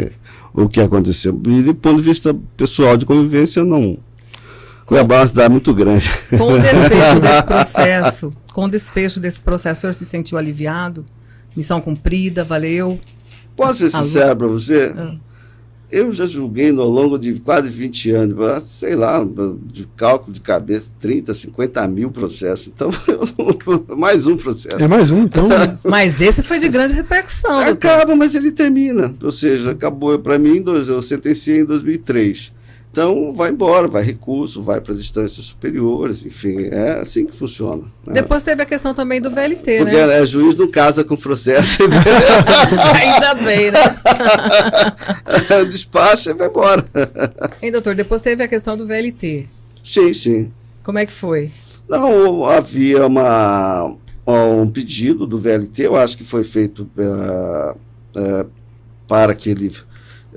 aconteceu. E do ponto de vista pessoal de convivência, não... Cuiabá é uma cidade muito grande. Com o desfecho desse processo, o senhor se sentiu aliviado? Missão cumprida, valeu? Posso ser sincero para você? Eu já julguei ao longo de quase 20 anos, sei lá, de cálculo de cabeça, 30, 50 mil processos. Então, mais um processo. Mais um, então. Mas esse foi de grande repercussão. Acaba, mas ele termina. Ou seja, acabou para mim, eu sentenciei em 2003. Então, vai embora, vai recurso, vai para as instâncias superiores, enfim, é assim que funciona. Né? Depois teve a questão também do VLT, porque, né? Juiz não casa com processo. Ainda bem, né? Despacha e vai embora. Hein, doutor, depois teve a questão do VLT. Sim. Como é que foi? Não, havia um pedido do VLT, eu acho que foi feito para que ele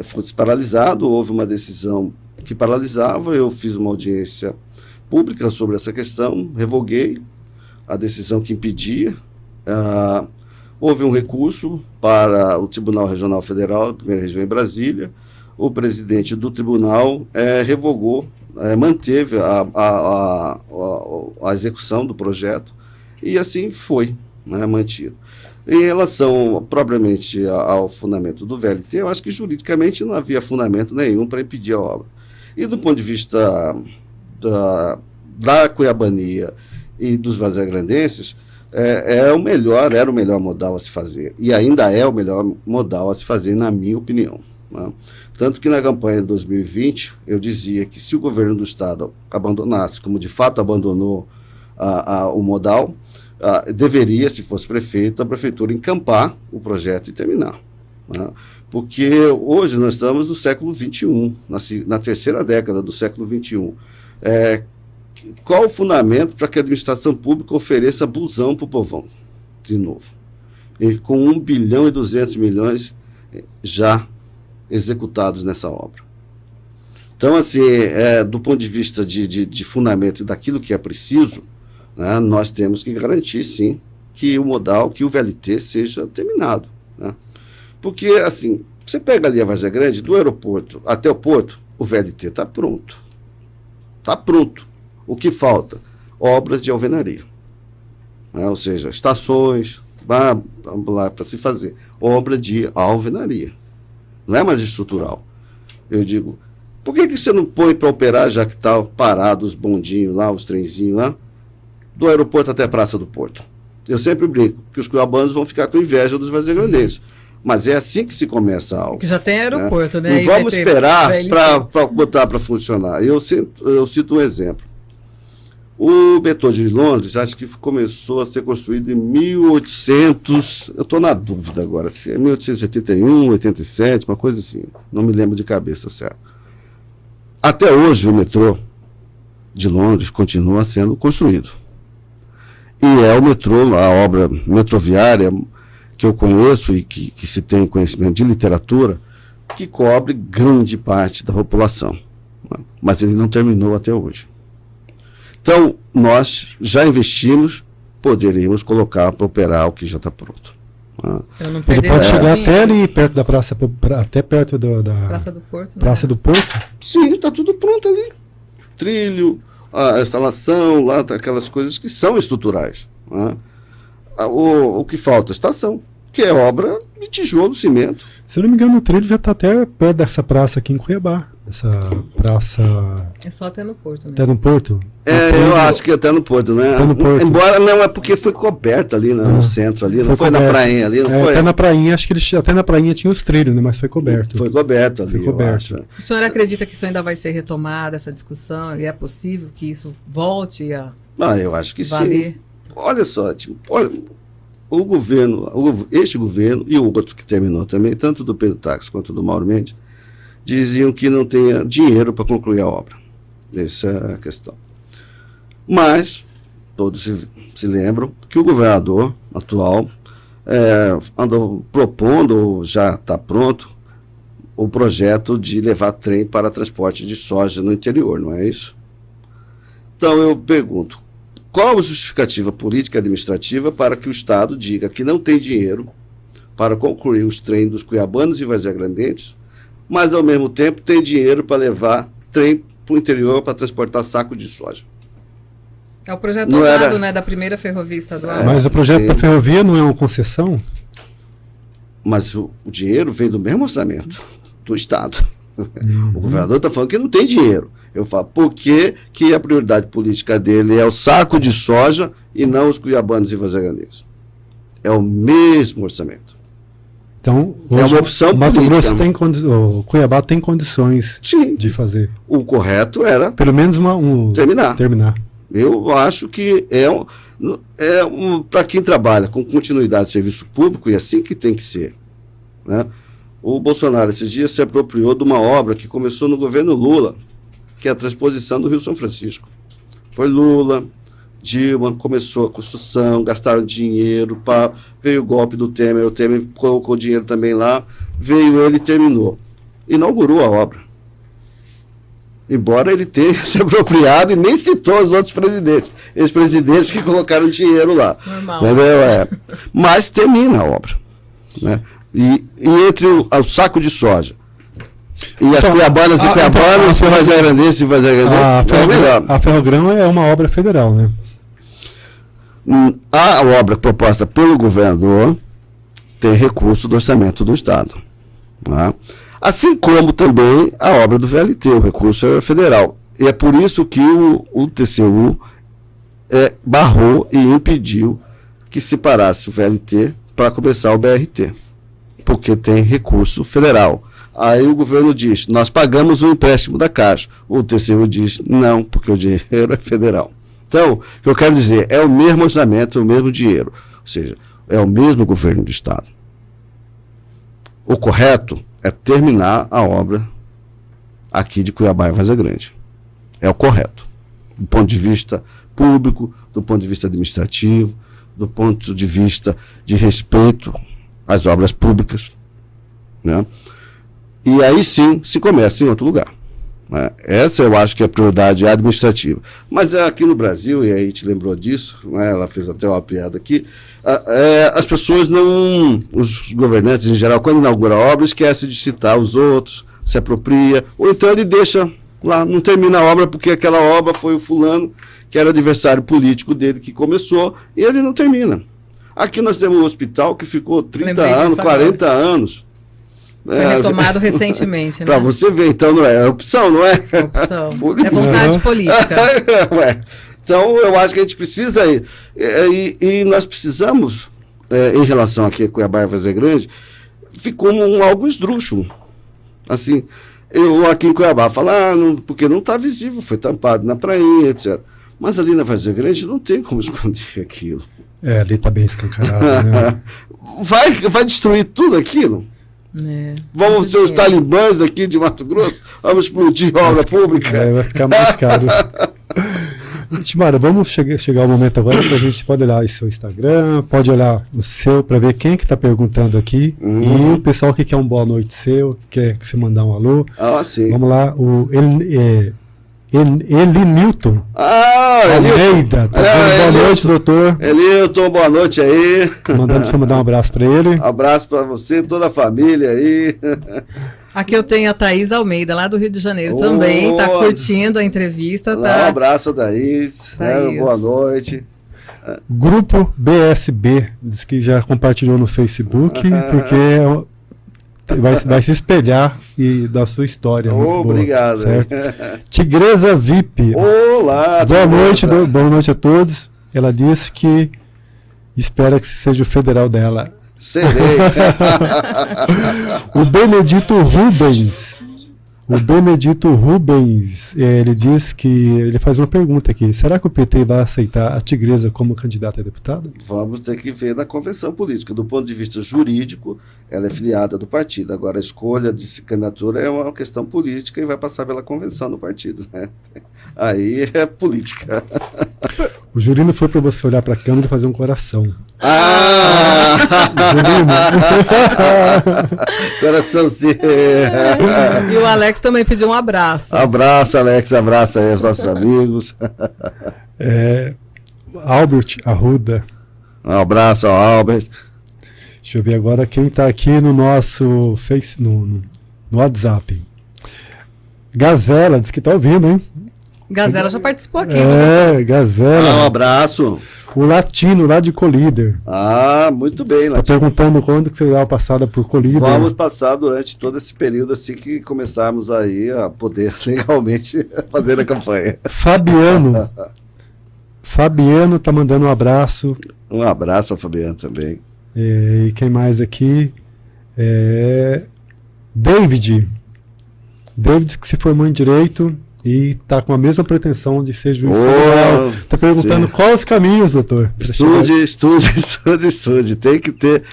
fosse paralisado, houve uma decisão que paralisava, eu fiz uma audiência pública sobre essa questão, revoguei a decisão que impedia, houve um recurso para o Tribunal Regional Federal, primeira região em Brasília, o presidente do tribunal revogou, manteve a execução do projeto e assim foi, né, mantido. Em relação propriamente ao fundamento do VLT, eu acho que juridicamente não havia fundamento nenhum para impedir a obra. E do ponto de vista da Cuiabania e dos vazagrandenses, era o melhor modal a se fazer, e ainda é o melhor modal a se fazer, na minha opinião, né? Tanto que na campanha de 2020, eu dizia que se o governo do estado abandonasse, como de fato abandonou o modal, deveria, se fosse prefeito, a prefeitura encampar o projeto e terminar, né? Porque hoje nós estamos no século XXI, na terceira década do século XXI. Qual o fundamento para que a administração pública ofereça busão para o povão, de novo? E com 1 bilhão e 200 milhões já executados nessa obra. Então, assim, do ponto de vista de fundamento e daquilo que é preciso, né, nós temos que garantir, sim, que o modal, que o VLT seja terminado, né? Porque, assim, você pega ali a Várzea Grande, do aeroporto até o porto, o VLT está pronto. Está pronto. O que falta? Obras de alvenaria, né? Ou seja, estações, vamos lá para se fazer. Obra de alvenaria. Não é mais estrutural. Eu digo, por que você não põe para operar, já que está parado os bondinhos lá, os trenzinhos lá, do aeroporto até a Praça do Porto? Eu sempre brinco que os cuiabanos vão ficar com inveja dos vazagrandenses. Mas é assim que se começa algo. Que já tem aeroporto, né? Não vamos esperar para botar para funcionar. Eu cito um exemplo. O metrô de Londres, acho que começou a ser construído em 1800, eu estou na dúvida agora, se é 1881, 87, uma coisa assim, não me lembro de cabeça, certo. Até hoje o metrô de Londres continua sendo construído. E é o metrô, a obra metroviária que eu conheço e que se tem conhecimento de literatura, que cobre grande parte da população, né? Mas ele não terminou até hoje. Então, nós já investimos, poderíamos colocar para operar o que já está pronto. Ele pode chegar até ali, perto da praça, até perto da Praça do Porto. Né? Praça do Porto? Sim, está tudo pronto ali. Trilho, a instalação, lá, aquelas coisas que são estruturais, né? O que falta? Estação, que é obra de tijolo, cimento. Se eu não me engano, o trilho já está até perto dessa praça aqui em Cuiabá. Essa praça... É só até no Porto, né? Até no Porto? Eu acho que até no Porto, né? Até no Porto. Embora não, é porque foi coberto ali, né, no centro ali, não foi na prainha ali, não foi? Até na prainha, acho que até na prainha tinha os trilhos, né? Mas foi coberto. Foi coberto ali, foi coberto. eu acho. O senhor acredita que isso ainda vai ser retomado, essa discussão? E é possível que isso volte a eu acho que valer? Sim. Olha só, olha, este governo e o outro que terminou também, tanto do Pedro Táxi quanto do Mauro Mendes, diziam que não tinha dinheiro para concluir a obra. Essa é a questão. Mas todos se lembram que o governador atual andou propondo, ou já está pronto, o projeto de levar trem para transporte de soja no interior, não é isso? Então eu pergunto, qual a justificativa política e administrativa para que o Estado diga que não tem dinheiro para concluir os trens dos cuiabanos e vazagrandenses, mas ao mesmo tempo tem dinheiro para levar trem para o interior para transportar saco de soja? É o projeto ousado, né, da primeira ferrovia estadual. Mas o projeto da ferrovia não é uma concessão? Mas o dinheiro vem do mesmo orçamento do Estado. O governador está falando que não tem dinheiro. Eu falo, por que a prioridade política dele é o saco de soja e não os cuiabanos e vazagrandenses? É o mesmo orçamento. Então, hoje, é uma opção Mato Grosso o Cuiabá tem condições Sim. de fazer. O correto era pelo menos terminar. Eu acho que para quem trabalha com continuidade de serviço público, e assim que tem que ser, né? O Bolsonaro esses dias se apropriou de uma obra que começou no governo Lula, que é a transposição do Rio São Francisco. Foi Lula, Dilma, começou a construção, gastaram dinheiro, veio o golpe do Temer, o Temer colocou dinheiro também lá, veio ele e terminou. Inaugurou a obra. Embora ele tenha se apropriado e nem citou os outros presidentes, ex-presidentes que colocaram dinheiro lá. Normal. Entendeu? Mas termina a obra. Né? E entre o saco de soja e as cuiabanas e cuiabanas, se faz agrandecer, é melhor. A Ferrogrão é uma obra federal, né? A obra proposta pelo governador tem recurso do orçamento do Estado. Né? Assim como também a obra do VLT, o recurso é federal. E é por isso que o TCU barrou e impediu que se parasse o VLT para começar o BRT, porque tem recurso federal. Aí o governo diz, nós pagamos o empréstimo da Caixa. O TCU diz, não, porque o dinheiro é federal. Então, o que eu quero dizer, é o mesmo orçamento, é o mesmo dinheiro. Ou seja, é o mesmo governo do Estado. O correto é terminar a obra aqui de Cuiabá e Várzea Grande. É o correto. Do ponto de vista público, do ponto de vista administrativo, do ponto de vista de respeito às obras públicas. Né? E aí sim se começa em outro lugar. Né? Essa eu acho que é a prioridade administrativa. Mas aqui no Brasil, e aí a gente lembrou disso, né? Ela fez até uma piada aqui, as pessoas não, os governantes em geral, quando inauguram a obra, esquecem de citar os outros, se apropria, ou então ele deixa lá, não termina a obra porque aquela obra foi o fulano, que era adversário político dele, que começou, e ele não termina. Aqui nós temos um hospital que ficou 30 anos, 40 anos. Foi retomado recentemente, né? Para você ver, então não é opção, não é? Opção. É vontade política. Ué. Então eu acho que a gente precisa e nós precisamos, em relação aqui a Cuiabá e Várzea Grande, ficou algo esdrúxulo. Assim, eu aqui em Cuiabá falo, porque não está visível, foi tampado na prainha, etc. Mas ali na Várzea Grande não tem como esconder aquilo. Ali está bem escancarado, né? Vai destruir tudo aquilo? Vamos ser os talibãs aqui de Mato Grosso? Vamos explodir a obra pública? Vai ficar mais caro. Timara, vamos chegar ao momento agora que a gente pode olhar o seu Instagram, pode olhar o seu para ver quem que está perguntando aqui e o pessoal que quer um boa noite seu, que quer que você mandar um alô. Sim. Vamos lá, o Elinilton Almeida, boa noite, doutor. Elinilton, boa noite aí. Mandando você mandar um abraço para ele. Abraço para você, toda a família aí. Aqui eu tenho a Thaís Almeida, lá do Rio de Janeiro também, tá curtindo a entrevista. Um abraço, Thaís. Boa noite. Grupo BSB, diz que já compartilhou no Facebook, porque vai se espelhar da sua história. Obrigado. Boa, certo? Tigresa VIP. Olá, boa noite a todos. Ela disse que espera que seja o federal dela. Serei. O Benedito Rubens, ele diz que, ele faz uma pergunta aqui, será que o PT vai aceitar a Tigresa como candidata a deputada? Vamos ter que ver na convenção política. Do ponto de vista jurídico, ela é filiada do partido. Agora, a escolha de candidatura é uma questão política e vai passar pela convenção do partido. Né? Aí é política. O Jurino foi para você olhar para a câmera e fazer um coração. Coraçãozinho. E o Alex também pediu um abraço. Abraço, Alex. Abraço aí aos nossos amigos. Albert Arruda. Um abraço ao Albert. Deixa eu ver agora quem está aqui no nosso Face, no WhatsApp. Gazela, diz que está ouvindo, hein? Gazela já participou aqui. Gazela. Um abraço. O Latino, lá de Colíder. Muito bem, Latino. Está perguntando quando que você dá uma passada por Colíder. Vamos passar durante todo esse período, assim que começarmos aí a poder legalmente fazer a campanha. Fabiano está mandando um abraço. Um abraço ao Fabiano também. E quem mais aqui? David que se formou em Direito e está com a mesma pretensão de ser juiz federal. Está perguntando quais os caminhos, doutor. Estude. Tem que ter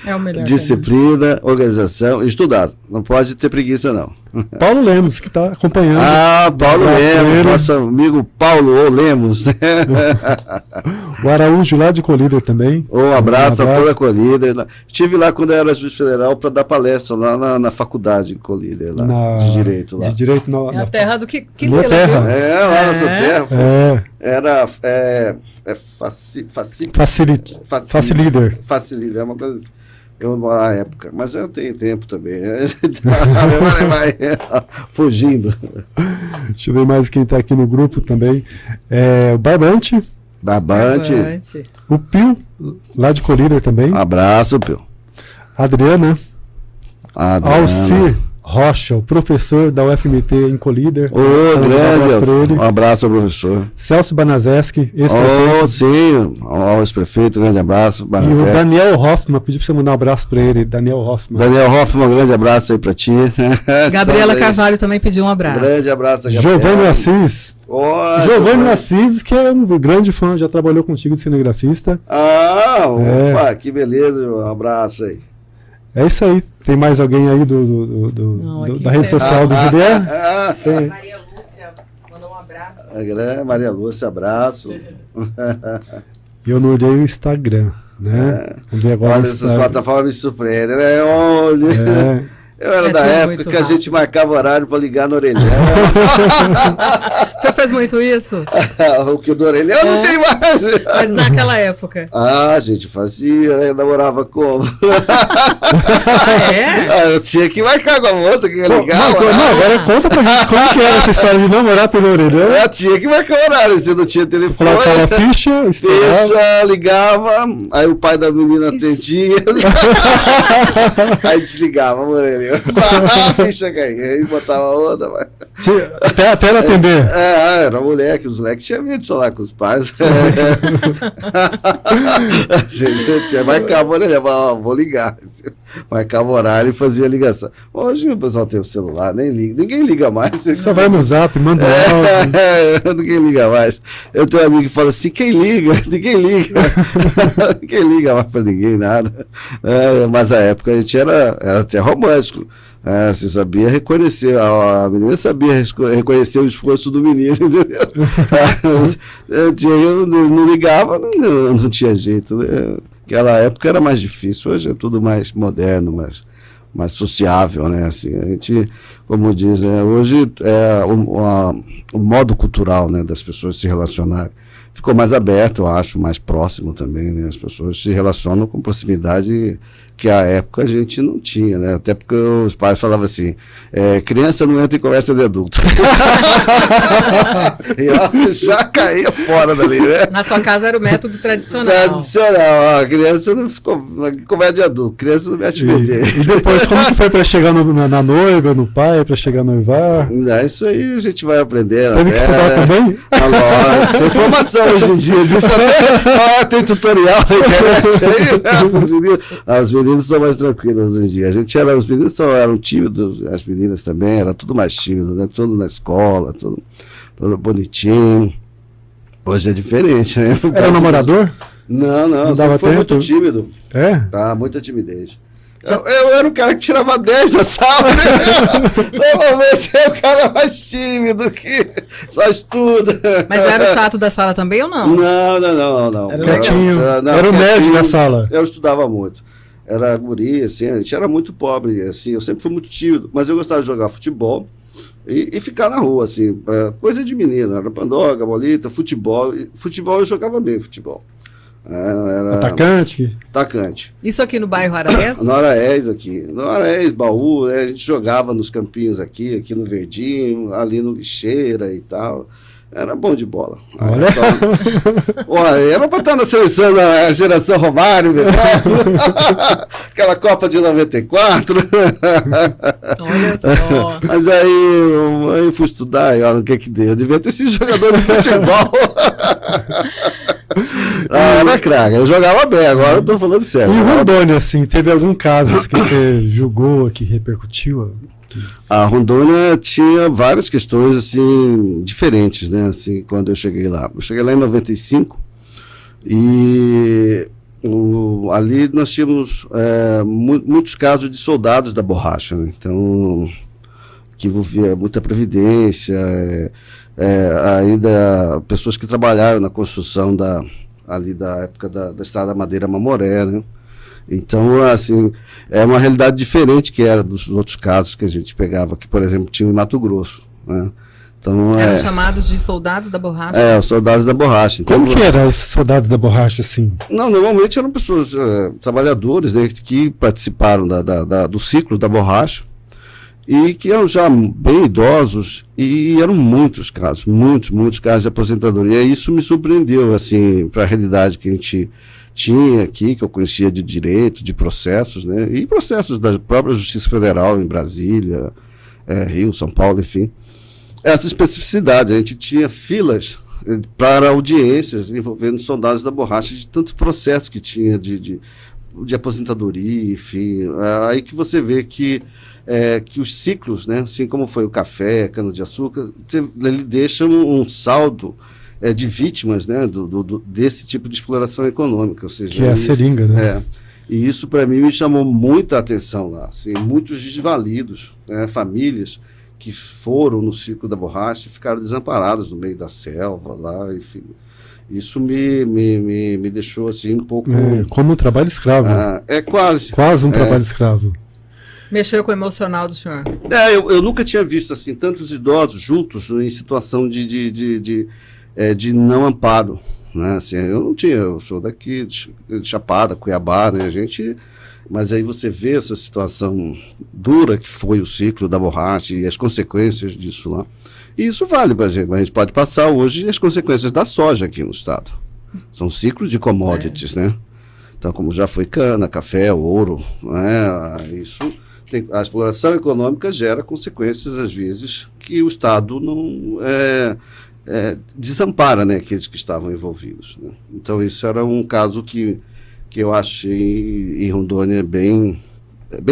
disciplina, organização e estudar. Não pode ter preguiça, não. Paulo Lemos, que está acompanhando. Paulo Lemos, nosso amigo Paulo Lemos. O Araújo lá de Colíder também. Um abraço a toda a Colíder. Estive lá quando eu era juiz federal para dar palestra lá na faculdade em Colíder, lá, de Direito. Lá. De Direito na terra do que na terra. Lá na sua terra. Era Facilíder. Facilíder, é uma coisa assim. Na época, mas eu tenho tempo também. Vai fugindo. Deixa eu ver mais quem está aqui no grupo também. O Barbante. O Pio, lá de Colíder também. Abraço, Pio. Adriana. Alcir Rocha, o professor da UFMT em Colíder. Um abraço ao professor. Celso Banazeski, ex-prefeito. Sim, ex-prefeito, grande abraço. E o Daniel Hoffman, pedi para você mandar um abraço para ele. Daniel Hoffman, um grande abraço aí para ti. Gabriela Carvalho também pediu um abraço. Grande abraço, Gabriela. Giovanni Assis. Giovanni Assis, que é um grande fã, já trabalhou contigo de cinegrafista. Que beleza, um abraço aí. É isso aí. Tem mais alguém aí da rede social do Julián? Maria Lúcia mandou um abraço. Maria Lúcia, abraço. Eu não olhei o Instagram, né? Vamos ver agora. Olha, essas plataformas me surpreendem, né? Eu era da época que a gente marcava horário para ligar no orelhão. O senhor fez muito isso? O que o do orelhão não tem mais. Mas naquela época? A gente fazia, namorava como? Eu tinha que marcar com a moça que ligava. Agora conta pra gente como que era essa história de namorar pelo orelhão. Eu tinha que marcar o horário, você não tinha telefone. Colocava ficha, ligava, aí o pai da menina atendia. Aí desligava o orelhão. A ficha caía, aí botava outra. Até ela atender. Era moleque, os moleques tinham medo de falar com os pais. A gente marcava o horário, vou ligar. Marcava o horário e fazia ligação. Hoje o pessoal tem o celular, ninguém liga mais. Só vai no zap, manda áudio. Ninguém liga mais. Eu tenho um amigo que fala assim, quem liga? Ninguém liga. Ninguém liga mais pra ninguém, nada. Mas a época a gente era até romântico. Você sabia reconhecer, a menina sabia reconhecer o esforço do menino, entendeu? Eu não ligava, não tinha jeito. Né? Aquela época era mais difícil, hoje é tudo mais moderno, mais sociável, né? Assim, a gente, como diz, hoje o modo cultural, né, das pessoas se relacionarem ficou mais aberto, eu acho, mais próximo também, né? As pessoas se relacionam com proximidade que à época a gente não tinha, né? Até porque os pais falavam assim, criança não entra em conversa de adulto. E você já caía fora dali, né? Na sua casa era o método tradicional. A criança não ficou conversa de adulto, criança não mete meter. E depois, como que foi para chegar na noiva, no pai, para chegar a noivar? Isso aí a gente vai aprender. Teve que estudar também? Tem informação hoje em dia disso até. Tem tutorial na internet aí. Os meninos são mais tranquilos hoje em dia. Os meninos só eram tímidos, as meninas também, era tudo mais tímido, né? Tudo na escola, tudo bonitinho. Hoje é diferente, né? Era namorador? Não dava foi tempo? Muito tímido. Muita timidez. Eu era o cara que tirava 10 da sala. Normalmente é o cara mais tímido que só estuda. Mas era o chato da sala também ou não? Não. Era quietinho. Era o nerd da sala. Eu estudava muito. Era guri, assim, a gente era muito pobre, assim, eu sempre fui muito tímido, mas eu gostava de jogar futebol e ficar na rua, assim, coisa de menino, era pandoga, bolita, futebol. Futebol eu jogava bem, futebol. Era atacante. Isso aqui no bairro Araés? No Araés aqui. No Araés, Baú, né? A gente jogava nos campinhos aqui no Verdinho, ali no Lixeira e tal. Era bom de bola. Era pra estar na seleção da geração Romário, aquela Copa de 94. Olha só. Mas aí eu fui estudar e olha o que deu. Eu devia ter sido jogador de futebol. Era craque, eu jogava bem, agora eu tô falando sério. E o Rondônia, assim, teve algum caso que você julgou, que repercutiu? A Rondônia tinha várias questões, assim, diferentes, né, assim, quando eu cheguei lá. Eu cheguei lá em 95 e ali nós tínhamos muitos casos de soldados da borracha, né? Então, que envolvia muita previdência, ainda pessoas que trabalharam na construção ali da época da Estrada Madeira Mamoré, né? Então, assim, é uma realidade diferente que era dos outros casos que a gente pegava, que, por exemplo, tinha em Mato Grosso, né? Então, eram chamados de soldados da borracha? Os soldados da borracha. Então, como que eram esses soldados da borracha, assim? Não, normalmente eram pessoas, trabalhadores, né, que participaram do ciclo da borracha e que eram já bem idosos, e eram muitos casos de aposentadoria. E isso me surpreendeu, assim, para a realidade que a gente tinha aqui, que eu conhecia de direito, de processos, né, e processos da própria Justiça Federal em Brasília, Rio, São Paulo, enfim. Essa especificidade, a gente tinha filas para audiências envolvendo soldados da borracha, de tantos processos que tinha de aposentadoria, enfim. Aí que você vê que os ciclos, né, assim como foi o café, cana-de-açúcar, ele deixa um saldo de vítimas, né, desse tipo de exploração econômica. Ou seja, que é a seringa, né? E isso, para mim, me chamou muita atenção lá. Assim, muitos desvalidos, né, famílias que foram no ciclo da borracha e ficaram desamparados no meio da selva lá, enfim. Isso me deixou assim um pouco... como um trabalho escravo. Quase um trabalho escravo. Mexeu com o emocional do senhor? Eu nunca tinha visto assim tantos idosos juntos em situação de não amparo, né? Assim, eu sou daqui de Chapada, Cuiabá, né? Mas aí você vê essa situação dura que foi o ciclo da borracha e as consequências disso lá. E isso vale para a gente. A gente pode passar hoje as consequências da soja aqui no estado. São ciclos de commodities, né? Então, como já foi cana, café, ouro, né? A exploração econômica gera consequências, às vezes, que o estado não desampara, né, aqueles que estavam envolvidos, né? Então, isso era um caso que eu achei em Rondônia bem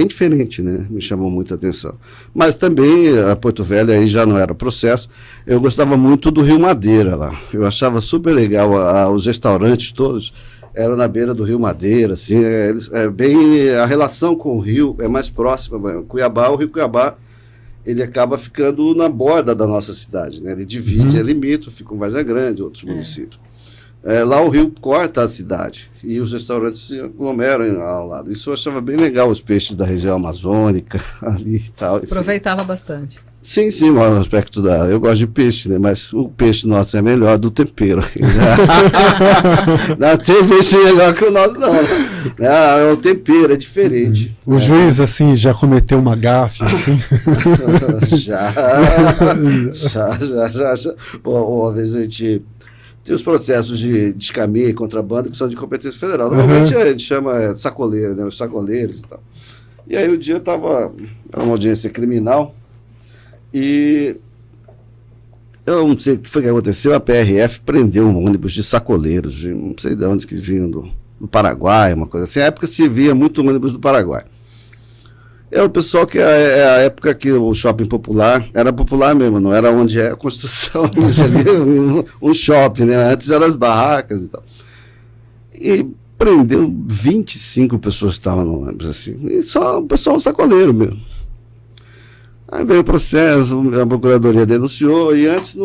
diferente, né? Me chamou muita atenção. Mas também a Porto Velho aí já não era processo. Eu gostava muito do Rio Madeira lá. Eu achava super legal os restaurantes todos eram na beira do Rio Madeira, assim, a relação com o rio é mais próxima. O Rio Cuiabá, ele acaba ficando na borda da nossa cidade, né? Ele divide, é limítrofe com Várzea Grande, outros municípios. Lá o rio corta a cidade e os restaurantes se aglomeram ao lado. Isso eu achava bem legal, os peixes da região amazônica ali e tal. Enfim. Aproveitava bastante. Sim, o aspecto eu gosto de peixe, né? Mas o peixe nosso é melhor do tempero. Não tem peixe melhor que o nosso, não. O tempero é diferente. O juiz, assim, já cometeu uma gafe, assim? Já. Uma vez a gente... Tem os processos de descaminho e contrabando que são de competência federal. Normalmente a gente chama sacoleiro, né? Os sacoleiros e tal. E aí o dia era uma audiência criminal e eu não sei o que foi que aconteceu, a PRF prendeu um ônibus de sacoleiros, não sei de onde que vinham, do Paraguai, uma coisa assim. Na época se via muito ônibus do Paraguai. Era o pessoal que é a época que o shopping popular era popular mesmo, não era onde é a construção, ali, um shopping, né? Antes eram as barracas e tal. E prendeu 25 pessoas que estavam no ônibus, assim, e só o pessoal sacoleiro mesmo. Aí veio o processo, a procuradoria denunciou, e antes,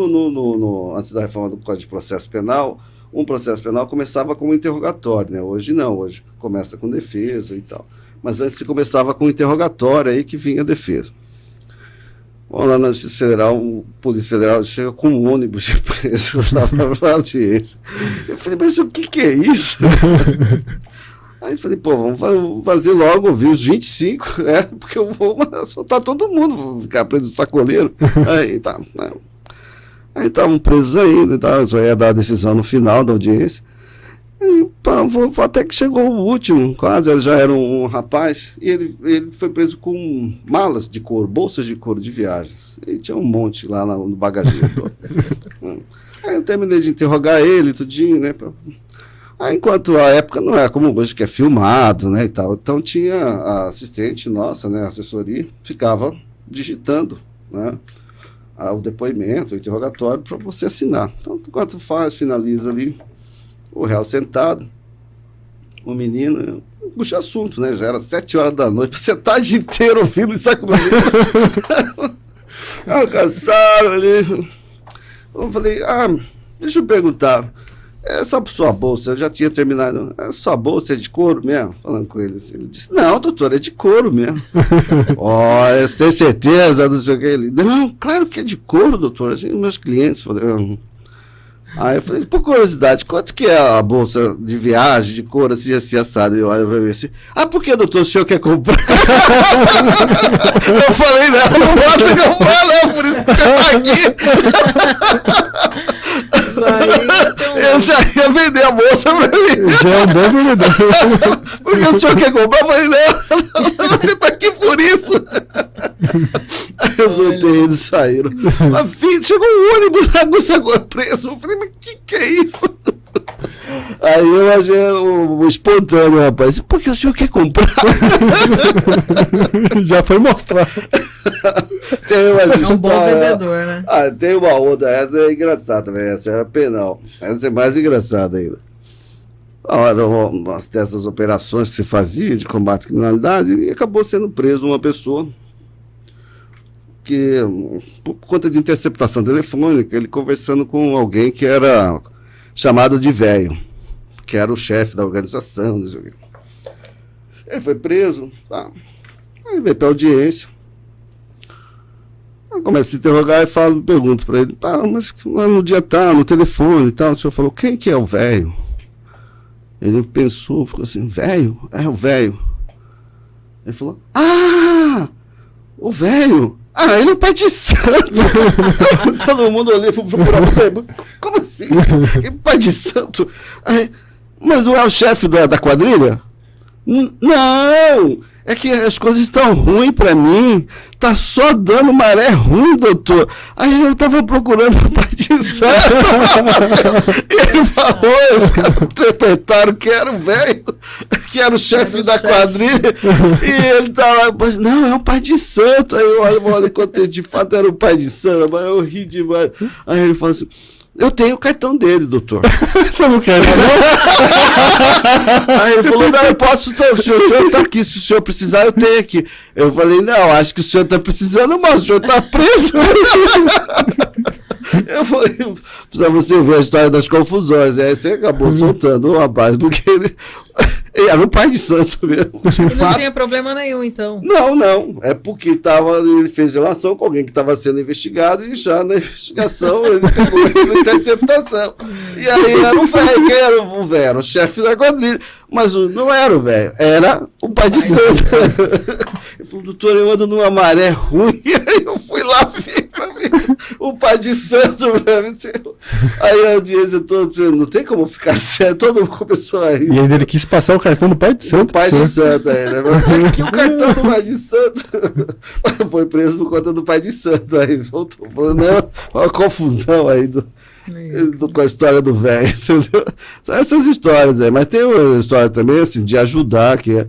antes da reforma do Código de Processo Penal, um processo penal começava com um interrogatório, né? Hoje não, hoje começa com defesa e tal. Mas antes se começava com um interrogatório, aí que vinha a defesa. Bom, lá na Justiça Federal, a Polícia Federal chega com um ônibus de presos lá para a audiência. Eu falei, mas o que é isso? Aí eu falei, vamos fazer logo, ouvir os 25, porque eu vou soltar todo mundo, vou ficar preso no sacoleiro. Aí tá. Aí estavam presos ainda, tá? Já ia dar a decisão no final da audiência. E, até que chegou o último, quase, ele já era um rapaz, e ele foi preso com malas de couro, bolsas de couro de viagens. E tinha um monte lá no bagageiro. Aí eu terminei de interrogar ele, tudinho, né? Aí, enquanto a época não é como hoje, que é filmado, né, e tal. Então tinha a assistente nossa, né, a assessoria, ficava digitando, né, o depoimento, o interrogatório, para você assinar. Então, enquanto finaliza ali, o réu sentado, o menino, puxa assunto, né? Já era 7 horas da noite, você tá o dia inteiro ouvindo isso aqui. Alcançaram ali. Eu falei, deixa eu perguntar. Essa sua bolsa, eu já tinha terminado. A sua bolsa é de couro mesmo? Falando com ele assim. Ele disse, não, doutor, é de couro mesmo. Você tem certeza? Não sei o que. Ele, não, claro que é de couro, doutor. Assim, meus clientes. Aí eu falei, por curiosidade, quanto que é a bolsa de viagem, de couro, assim, assado? E eu olho pra mim assim, por que, doutor, o senhor quer comprar? Eu falei, não posso comprar, não, por isso que você tá aqui. Eu já ia vender a bolsa pra mim. Já é um bom vendedor. Porque o senhor quer comprar? Eu falei, não, você tá aqui por isso. Aí eu voltei, eles saíram. Mas, filho, chegou um ônibus, agora preso. Eu falei, mas que é isso? Aí eu achei o espontâneo, rapaz. Por que o senhor quer comprar? Já foi mostrar. Tem umas É um bom vendedor, né? Tem uma outra, essa é engraçada, velho. Essa era penal. Essa é mais engraçada ainda. Eram umas dessas operações que se fazia de combate à criminalidade e acabou sendo preso uma pessoa que, por conta de interceptação telefônica, ele conversando com alguém que era chamado de velho, que era o chefe da organização, não sei o quê. Ele foi preso, aí veio para audiência. Eu começo a se interrogar e pergunto para ele, mas no dia no telefone e tal, o senhor falou, quem que é o velho? Ele pensou, ficou assim, velho? É o velho. Ele falou, o velho? Ele é o pai de santo. Todo mundo olhou para procurar. Como assim? Pai de santo? Mas não é o chefe da quadrilha? Não! É que as coisas estão ruins para mim. Tá só dando maré ruim, doutor. Aí eu tava procurando o pai de santo. E ele falou, eles interpretaram que era o velho, que era o chefe da quadrilha. E ele tá lá, mas não, é um pai de santo. Aí eu olho quando de fato era o pai de santo, mas eu ri demais. Aí ele falou assim, eu tenho o cartão dele, doutor. Você não quer, não? Aí ele falou, não, eu posso, o senhor tá aqui, se o senhor precisar, eu tenho aqui. Eu falei, não, acho que o senhor tá precisando, mas o senhor tá preso. Eu falei, pra você ver a história das confusões, aí você acabou soltando o rapaz, porque ele era o pai de santo mesmo. Não tinha problema nenhum, então. Não, é porque ele fez relação com alguém que estava sendo investigado e já na investigação ele pegou a interceptação. E aí era o velho, quem era o velho? Era o chefe da quadrilha. Mas não era o velho, era o pai de santo. Ele falou, doutor, eu ando numa maré ruim. Aí eu fui lá ver o pai de santo. Aí a audiência toda, não tem como ficar sério, todo mundo começou a rir. E ainda ele quis passar o cartão do pai de santo. O pai de santo, né? Aqui o cartão do pai de santo. Foi preso por conta do pai de santo. Aí voltou, falou, não, uma confusão aí com a história do velho, entendeu? São essas histórias aí, mas tem uma história também assim, de ajudar, que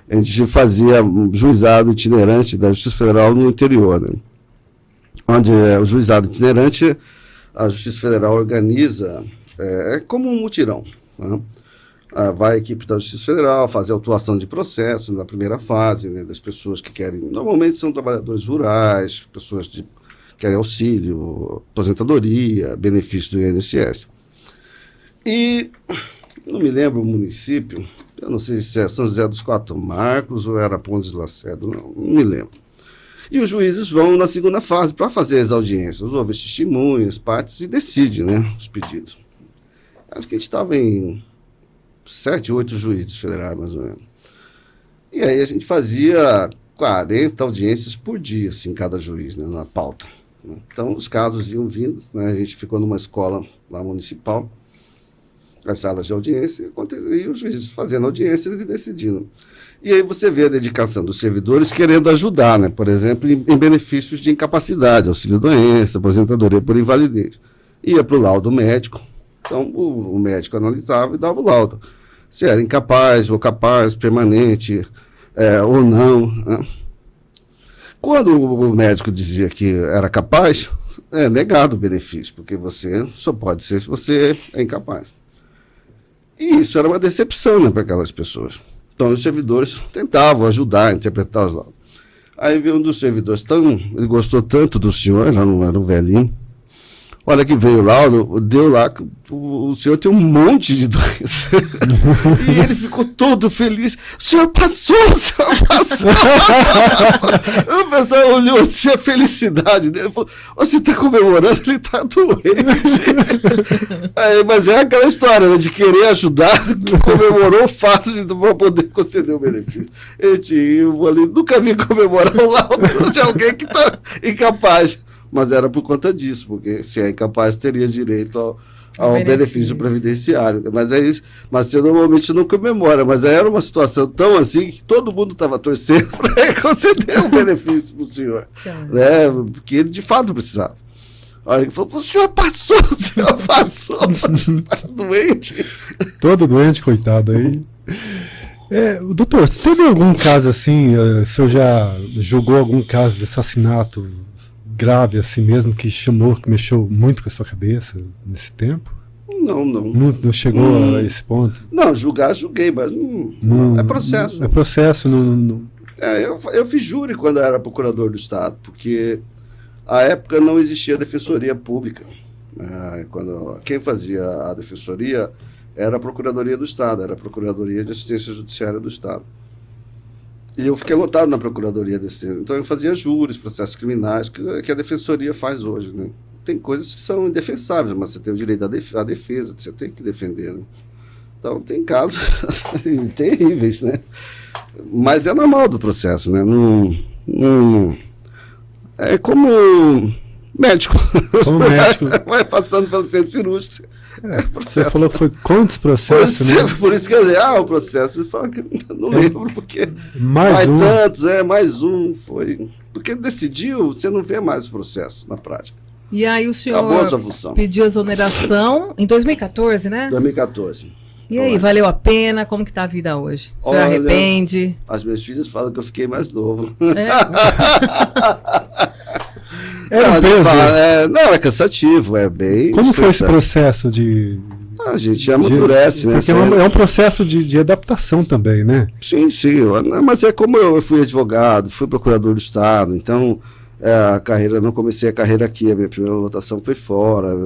a gente fazia um juizado itinerante da Justiça Federal no interior, né? Onde o juizado itinerante, a Justiça Federal organiza, é como um mutirão, né? Vai a equipe da Justiça Federal fazer autuação de processos na primeira fase, né, das pessoas que querem, normalmente são trabalhadores rurais, pessoas que querem auxílio, aposentadoria, benefício do INSS. E não me lembro o município, eu não sei se é São José dos Quatro Marcos ou era Pontes de Lacerda, não me lembro. E os juízes vão na segunda fase para fazer as audiências, ouvem testemunhas, partes e decidem, né, os pedidos. Acho que a gente estava em 7, 8 juízes federais, mais ou menos. E aí a gente fazia 40 audiências por dia, assim, cada juiz, né, na pauta. Né? Então, os casos iam vindo, né, a gente ficou numa escola lá municipal, as salas de audiência, e os juízes fazendo audiências e decidindo. E aí você vê a dedicação dos servidores querendo ajudar, né, por exemplo, em benefícios de incapacidade, auxílio-doença, aposentadoria por invalidez. Ia para o laudo médico, então o médico analisava e dava o laudo. Se era incapaz ou capaz, permanente, ou não. Né? Quando o médico dizia que era capaz, é negado o benefício, porque você só pode ser se você é incapaz. E isso era uma decepção, né, para aquelas pessoas. Então os servidores tentavam ajudar a interpretar os laudos. Aí veio um dos servidores, ele gostou tanto do senhor, já não era um velhinho. Olha que veio lá, deu lá, o senhor tem um monte de doença. E ele ficou todo feliz. O senhor passou, o senhor passou. O pessoal olhou assim a felicidade dele e falou, você está comemorando, ele está doente. Aí, mas é aquela história, né, de querer ajudar, comemorou o fato de não poder conceder o benefício. Eu ali, nunca vi comemorar o laudo de alguém que está incapaz. Mas era por conta disso, porque se é incapaz, teria direito ao benefício previdenciário. Mas é isso. Mas você normalmente não comemora. Mas aí era uma situação tão assim que todo mundo estava torcendo para conceder o benefício para o senhor. Né? Porque ele de fato precisava. A hora que falou, o senhor passou. Tá doente. Todo doente, coitado aí. Doutor, você teve algum caso assim, o senhor já julgou algum caso de assassinato grave assim mesmo, que mexeu muito com a sua cabeça nesse tempo? Não. Não chegou a esse ponto? Não, julguei, mas não é processo. É processo, não. Eu fiz júri quando eu era procurador do Estado, porque à época não existia defensoria pública. Quem fazia a defensoria era a Procuradoria do Estado, era a Procuradoria de Assistência Judiciária do Estado. E eu fiquei lotado na Procuradoria desse. Então eu fazia júris, processos criminais, que a defensoria faz hoje, né? Tem coisas que são indefensáveis, mas você tem o direito à defesa, que você tem que defender, né? Então tem casos terríveis, né? Mas é normal do processo, né? É como médico. Como médico. Vai passando pelo centro cirúrgico. Você falou que foi quantos processos, né? Por isso que eu disse, o processo. Ele fala que não lembro, porque mais um. Tantos, mais um. Foi. Porque decidiu, você não vê mais o processo na prática. E aí o senhor Acabou a sua função. Pediu exoneração em 2014, né? 2014. E aí, valeu a pena? Como que tá a vida hoje? O senhor arrepende? As minhas filhas falam que eu fiquei mais novo. Era um peso. Não, é cansativo, é bem... Como foi esse processo de... A gente amadurece, né? Porque é um processo de adaptação também, né? Sim. Mas é como eu fui advogado, fui procurador do Estado, então não comecei a carreira aqui, a minha primeira votação foi fora,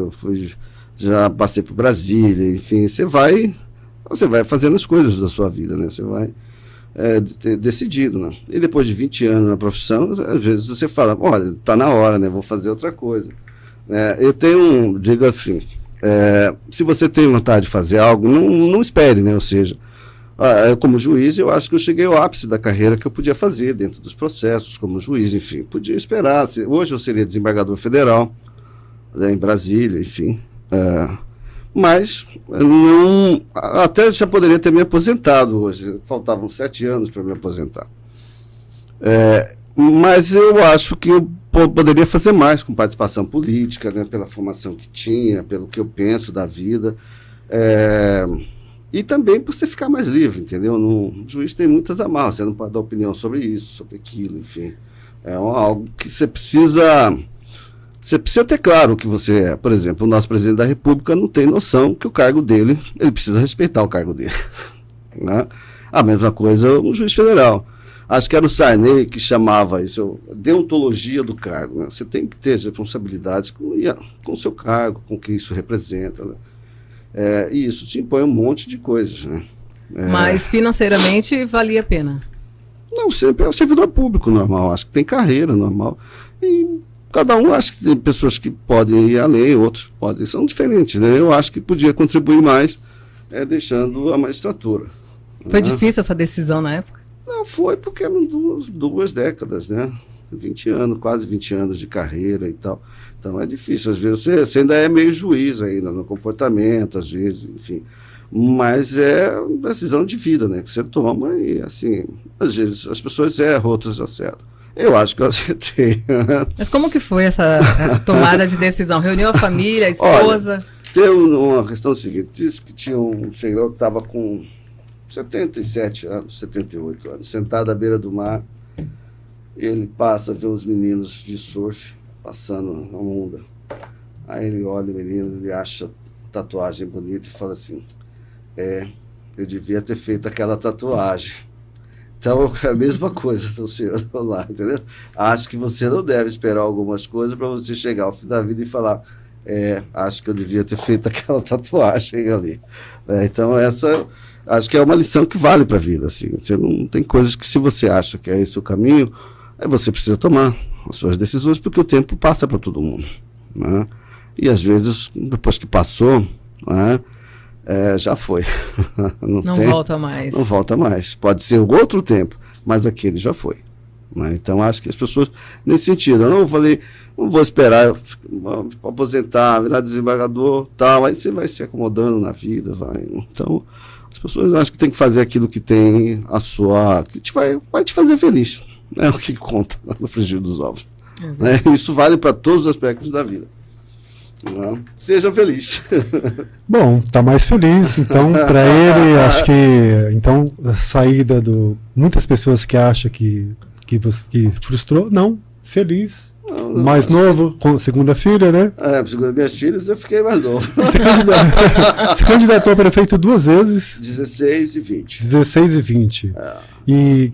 já passei por Brasília, enfim, você vai fazendo as coisas da sua vida, né? Você vai decidido, né? E depois de 20 anos na profissão, às vezes você fala, olha, está na hora, né? Vou fazer outra coisa. Eu digo assim, se você tem vontade de fazer algo, não espere, né? Ou seja, eu como juiz, eu acho que eu cheguei ao ápice da carreira que eu podia fazer dentro dos processos, como juiz, enfim, podia esperar. Hoje eu seria desembargador federal, né, em Brasília, enfim. Mas até já poderia ter me aposentado hoje. Faltavam 7 anos para me aposentar. Mas eu acho que eu poderia fazer mais com participação política, né, pela formação que tinha, pelo que eu penso da vida. E também por você ficar mais livre, entendeu? O juiz tem muitas amarras, você não pode dar opinião sobre isso, sobre aquilo, enfim. É algo que você precisa ter claro o que você é. Por exemplo, o nosso presidente da República não tem noção que o cargo dele, ele precisa respeitar o cargo dele. Né? A mesma coisa o juiz federal. Acho que era o Sarney que chamava isso, deontologia do cargo. Né? Você tem que ter responsabilidades com o seu cargo, com o que isso representa. Né? E isso te impõe um monte de coisas. Né? Mas financeiramente valia a pena? Não, sempre é um servidor público normal, acho que tem carreira normal. E cada um, acho que tem pessoas que podem ir além, outros são diferentes. Né? Eu acho que podia contribuir mais deixando a magistratura. Foi difícil essa decisão na época? Não, foi porque eram 2 décadas, né? 20 anos, quase 20 anos de carreira e tal. Então é difícil, às vezes você ainda é meio juiz ainda no comportamento, às vezes, enfim. Mas é uma decisão de vida, né? Que você toma e, assim, às vezes as pessoas erram, outras acertam. Eu acho que eu acertei. Mas como que foi essa tomada de decisão? Reuniu a família, a esposa? Olha, tem uma questão seguinte, disse que tinha um senhor que estava com 77 anos, 78 anos, sentado à beira do mar. Ele passa, vê os meninos de surf passando na onda. Aí ele olha o menino, ele acha tatuagem bonita e fala assim, eu devia ter feito aquela tatuagem. Então, é a mesma coisa do senhor lá, entendeu? Acho que você não deve esperar algumas coisas para você chegar ao fim da vida e falar, acho que eu devia ter feito aquela tatuagem ali. Então, essa, acho que é uma lição que vale para a vida, assim. Você não tem coisas que, se você acha que é esse o caminho, você precisa tomar as suas decisões, porque o tempo passa para todo mundo, né? E, às vezes, depois que passou, né, já foi. Não volta mais. Não volta mais. Pode ser outro tempo, mas aquele já foi. Né? Então, acho que as pessoas, nesse sentido, eu não vou esperar aposentar, virar desembargador, tal, aí você vai se acomodando na vida, vai. Então, as pessoas acham que tem que fazer aquilo que tem que vai te fazer feliz. É o que conta no frigir dos ovos. Né? Isso vale para todos os aspectos da vida. Seja feliz. Bom, tá mais feliz, então, para ele, acho que, então, a saída muitas pessoas que acham que frustrou, não, feliz, mais novo, com segunda filha, né? Segundo minhas filhas, eu fiquei mais novo. Você candidatou a prefeito 2 vezes? 16 e 20. 16 e 20. E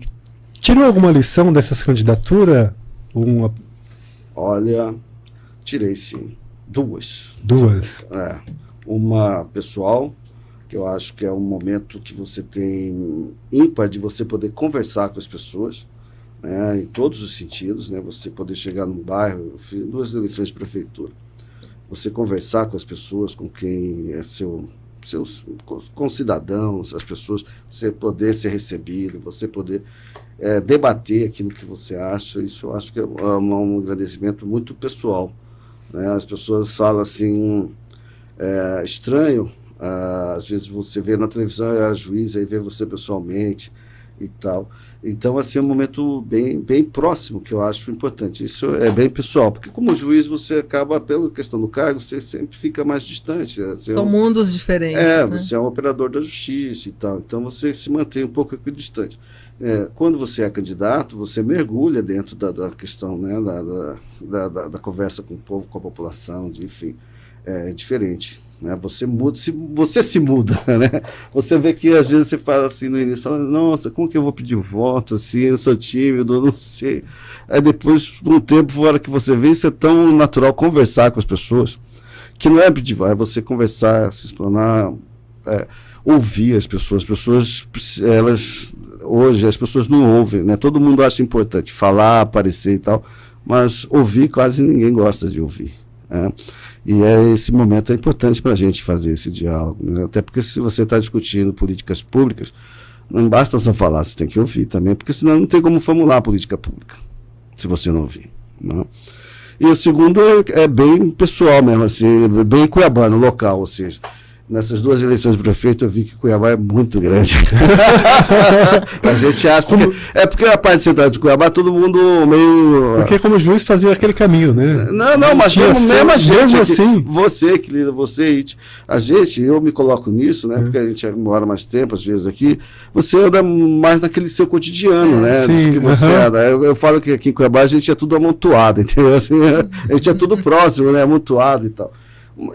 tirou alguma lição dessas candidaturas? Olha, tirei sim. Duas. Uma pessoal, que eu acho que é um momento que você tem ímpar de você poder conversar com as pessoas, né, em todos os sentidos, né, você poder chegar num bairro, eu fiz 2 eleições de prefeitura, você conversar com as pessoas, com quem é seus concidadãos, as pessoas, você poder ser recebido, você poder debater aquilo que você acha, isso eu acho que é um agradecimento muito pessoal. Né? As pessoas falam assim, estranho, às vezes você vê na televisão, a juiz, aí vê você pessoalmente e tal. Então, assim, é um momento bem, bem próximo, que eu acho importante. Isso é bem pessoal, porque como juiz você acaba, pela questão do cargo, você sempre fica mais distante. São mundos diferentes, né? Você é um operador da justiça e tal, então você se mantém um pouco distante. Quando você é candidato, você mergulha dentro da questão, né, da conversa com o povo, com a população, enfim, é diferente. Né? Você se muda, né? Você vê que às vezes você fala assim no início, fala, nossa, como que eu vou pedir voto assim, eu sou tímido, eu não sei. Aí depois, por um tempo, fora que você vê, isso é tão natural conversar com as pessoas, que não é pedir voto, é você conversar, se explanar, ouvir as pessoas. As pessoas, hoje as pessoas não ouvem, né? Todo mundo acha importante falar, aparecer e tal, mas ouvir quase ninguém gosta de ouvir. Né? E esse momento é importante para a gente fazer esse diálogo, né? Até porque se você está discutindo políticas públicas, não basta só falar, você tem que ouvir também, porque senão não tem como formular a política pública, se você não ouvir. Né? E o segundo é bem pessoal mesmo, assim, bem cuiabano, local, ou seja, nessas 2 eleições de prefeito eu vi que Cuiabá é muito grande. A gente acha porque a parte central de Cuiabá todo mundo meio... Porque como juiz fazia aquele caminho, né? Não, mas mesmo a gente mesmo aqui, assim. você, querida, você, a gente, eu me coloco nisso, né? Porque a gente mora mais tempo, às vezes aqui, você anda mais naquele seu cotidiano, né? Sim, do que você anda. Eu falo que aqui em Cuiabá a gente é tudo amontoado, entendeu? Assim, a gente é tudo próximo, né? Amontoado e tal.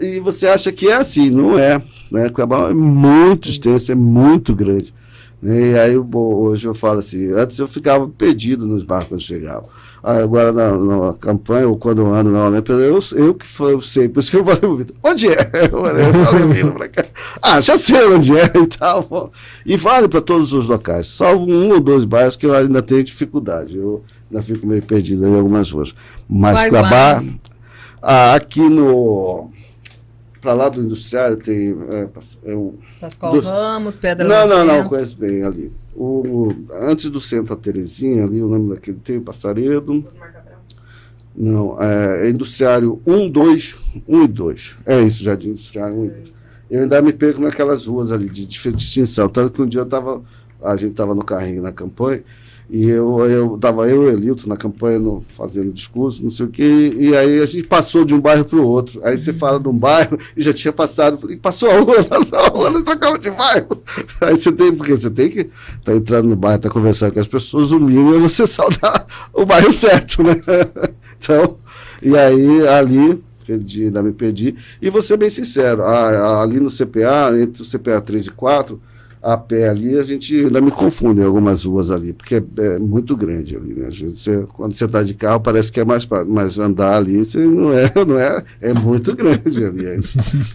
E você acha que é assim, não é, né? Cuiabá é muito extenso, é muito grande, né? E aí hoje eu falo assim, antes eu ficava perdido nos bairros quando chegava. Agora na campanha, ou quando eu ando na Olímpia, eu sei, por isso que eu falei pro Vitor, onde é? Eu falei vindo pra cá, já sei onde é e tal. Pô. E vale para todos os locais, salvo 1 ou 2 bairros que eu ainda tenho dificuldade, eu ainda fico meio perdido em algumas ruas. Mas Cuiabá, aqui para lá do Industriário tem Pascoal Ramos, Pedra Não, conheço bem ali. Antes do centro a Terezinha, ali, o nome daquele tem o Passaredo. Não, é Industriário 1 e 2. É isso, Jardim Industriário 1 e 2. Eu ainda me perco naquelas ruas ali de distinção. Tanto que um dia a gente estava no carrinho na campanha, e estava eu e o Elilton na campanha fazendo discurso, não sei o quê, e aí a gente passou de um bairro para o outro. Aí você fala de um bairro e já tinha passado, falei, passou a rua, nós trocamos de bairro. Aí você tem que estar entrando no bairro, estar conversando com as pessoas, o mínimo é você saudar o bairro certo, né? Então, e aí ali, ainda me perdi, e vou ser bem sincero, ali no CPA, entre o CPA 3 e 4, a pé ali, a gente ainda me confunde em algumas ruas ali, porque é muito grande ali, né? Quando você está de carro, parece que é mais mas andar ali, você é muito grande ali.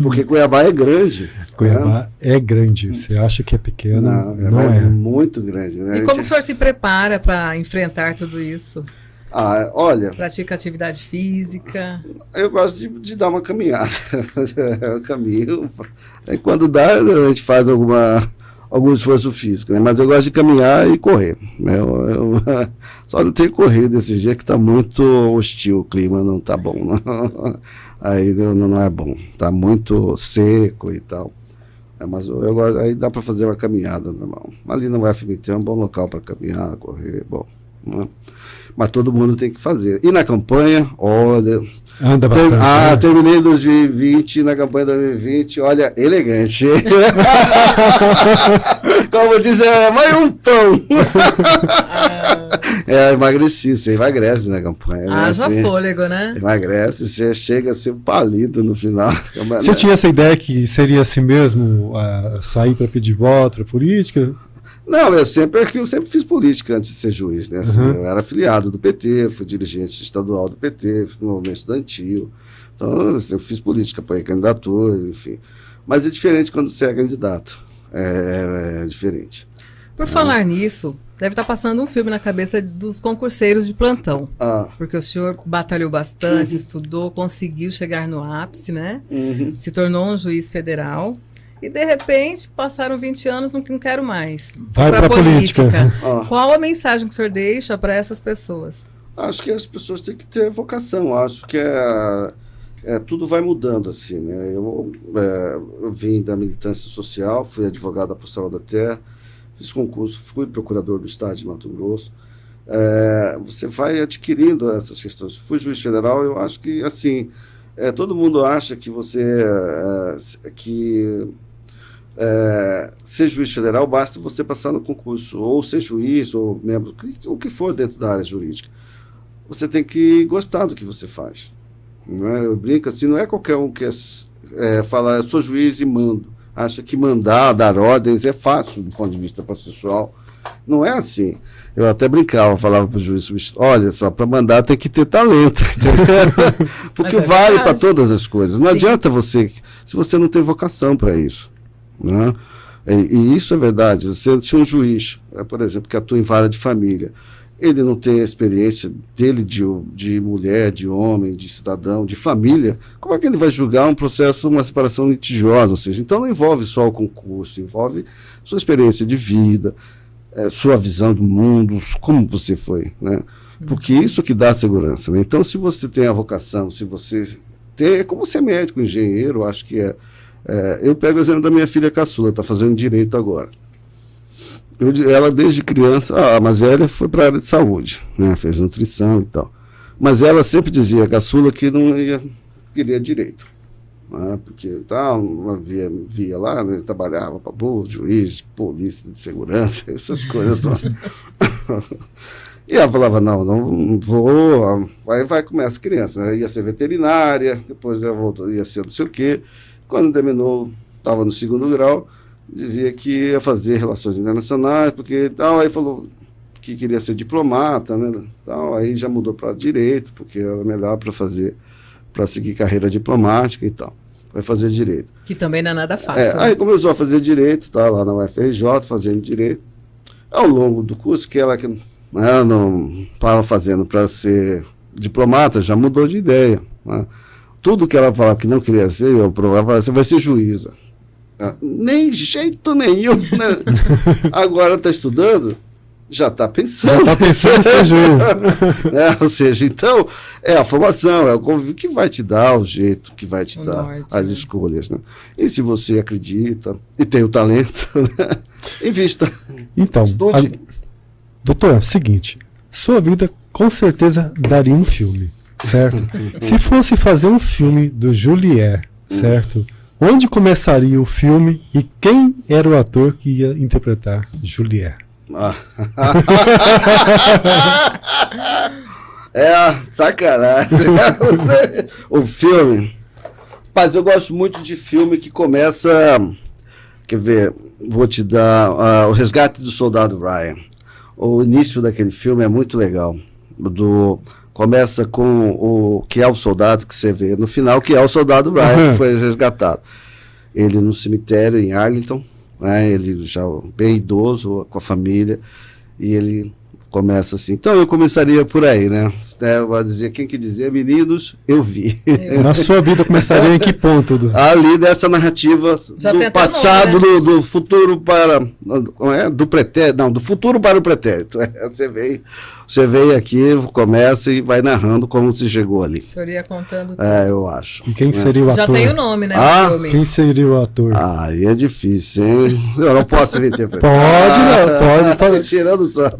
Porque Cuiabá é grande. Cuiabá é grande. Você acha que é pequeno? Não é é. muito grande, né? E como o senhor se prepara para enfrentar tudo isso? Olha... Pratica atividade física? Eu gosto de dar uma caminhada. Eu caminho. Aí quando dá, a gente faz algum esforço físico, né? Mas eu gosto de caminhar e correr. Só não tenho corrido esses dias que está muito hostil, o clima não está bom. Não. Aí não é bom. Está muito seco e tal. Mas eu gosto, aí dá para fazer uma caminhada normal. Ali no UFMT é um bom local para caminhar, correr, bom. Né? Mas todo mundo tem que fazer. E na campanha, olha... Anda bastante. Terminei 2020, na campanha 2020, olha, elegante. Como dizer, mas um tom. Emagreci, você emagrece na campanha. Haja fôlego, né? Emagrece, você chega a ser um palito no final. Você tinha essa ideia que seria assim mesmo, sair para pedir voto, para política? Não, eu sempre fiz política antes de ser juiz, né? Assim, eu era afiliado do PT, fui dirigente estadual do PT, fui no movimento estudantil. Então, eu fiz política, apoiei candidatura, enfim. Mas é diferente quando você é candidato. É diferente. Por falar nisso, deve estar passando um filme na cabeça dos concurseiros de plantão. Porque o senhor batalhou bastante, estudou, conseguiu chegar no ápice, né? Se tornou um juiz federal. E, de repente, passaram 20 anos, não quero mais. Vai para a política. Qual a mensagem que o senhor deixa para essas pessoas? Acho que as pessoas têm que ter vocação. Acho que tudo vai mudando, assim, né? Eu vim da militância social, fui advogado apostoral da terra, fiz concurso, fui procurador do estado de Mato Grosso. Você vai adquirindo essas questões. Fui juiz federal, eu acho que, assim, todo mundo acha que ser juiz federal basta você passar no concurso, ou ser juiz, ou membro, o que for dentro da área jurídica. Você tem que gostar do que você faz. Não é? Eu brinco assim, não é qualquer um que fala, eu sou juiz e mando. Acha que mandar, dar ordens é fácil do ponto de vista processual. Não é assim. Eu até brincava, falava para o juiz, olha só, para mandar tem que ter talento. Porque vale para todas as coisas. Não adianta você, se você não tem vocação para isso. Né? E isso é verdade. Se um juiz, por exemplo, que atua em vara de família, ele não tem a experiência dele de mulher, de homem, de cidadão, de família, como é que ele vai julgar um processo, uma separação litigiosa? Ou seja, então não envolve só o concurso, envolve sua experiência de vida, sua visão do mundo, como você foi, né? Porque isso que dá segurança, né? Então, se você tem a vocação, se você tem, é como ser médico, engenheiro, acho que eu pego o exemplo da minha filha caçula, está fazendo direito agora. Ela, desde criança, a mais velha foi para a área de saúde, né? Fez nutrição e tal. Mas ela sempre dizia, caçula, que não queria direito. Né? Porque via lá, né? Trabalhava para bolso, juiz, polícia de segurança, essas coisas todas. E ela falava, não vou, aí começa a criança, né? Ia ser veterinária, depois já voltou, ia ser não sei o quê. Quando terminou, estava no 2º grau, dizia que ia fazer relações internacionais, porque tal, aí falou que queria ser diplomata, né? Tal, aí já mudou para direito, porque era melhor para seguir carreira diplomática e tal. Vai fazer direito. Que também não é nada fácil. Aí começou a fazer direito, tá lá na UFRJ, fazendo direito. Ao longo do curso, que ela não estava fazendo para ser diplomata, já mudou de ideia. Né? Tudo que ela falava que não queria ser, eu provava, você vai ser juíza. Nem jeito nenhum, né? Agora está estudando, já está pensando. Já está pensando em ser juiz. Ou seja, então, é a formação, é o convívio que vai te dar o jeito, que vai te dar as escolhas. Né? E se você acredita e tem o talento, né? Invista. Então, doutor, seguinte, sua vida com certeza daria um filme, certo? Se fosse fazer um filme do Julier, certo? Onde começaria o filme e quem era o ator que ia interpretar Julier? Sacanagem. O filme. Mas eu gosto muito de filme que começa. Quer ver? vou te dar O Resgate do Soldado Ryan. O início daquele filme é muito legal. Começa com o que é o soldado que você vê no final, que é o soldado Ryan, que foi resgatado. Ele no cemitério em Arlington, né, ele já bem idoso, com a família, e ele começa assim. Então eu começaria por aí, né? Vou dizer, quem que dizia, meninos, eu vi. Na sua vida começaria em que ponto? Ali dessa narrativa Já do passado, nome, né? do futuro para... do pretérito, não, do futuro para o pretérito. Você veio aqui, começa e vai narrando como se chegou ali. O senhor ia contando tudo. Eu acho. E quem seria o ator? Já tem o nome, né? Quem seria o ator? Aí é difícil, hein? Eu não posso me interpretar. Pode. Tirando só.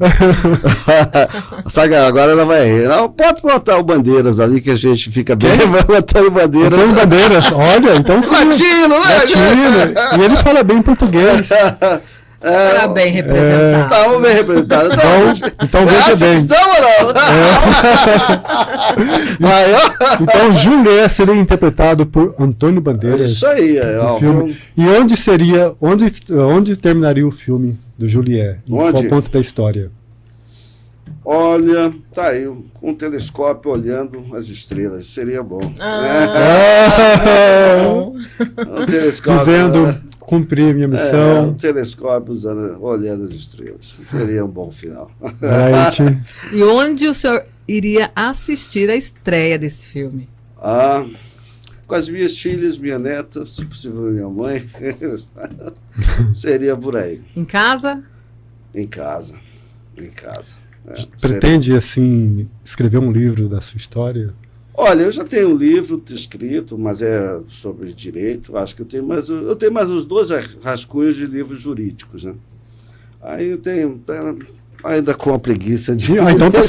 Sabe, agora ela vai rir. Não, pode botar o Bandeiras ali, que a gente fica bem. Vai botar o Bandeiras. Antônio Bandeiras, olha, então... Latino, né? Latino. E ele fala bem português. Está bem representado. Estamos bem representados. Então veja bem. Então Juliet seria interpretado por Antônio Bandeiras. Isso aí. Filme. E onde terminaria o filme do Juliet? Em qual ponto da história? Olha, tá aí, com um telescópio olhando as estrelas, seria bom. Um telescópio, dizendo, cumprir minha missão. Um telescópio olhando as estrelas, seria um bom final. E onde o senhor iria assistir a estreia desse filme? Com as minhas filhas, minha neta, se possível minha mãe, seria por aí. Em casa? Em casa. Pretende, assim, escrever um livro da sua história? Olha, eu já tenho um livro escrito, mas é sobre direito. Acho que eu tenho mais uns 2 rascunhos de livros jurídicos, né? Aí eu tenho... Ainda com a preguiça de... então tá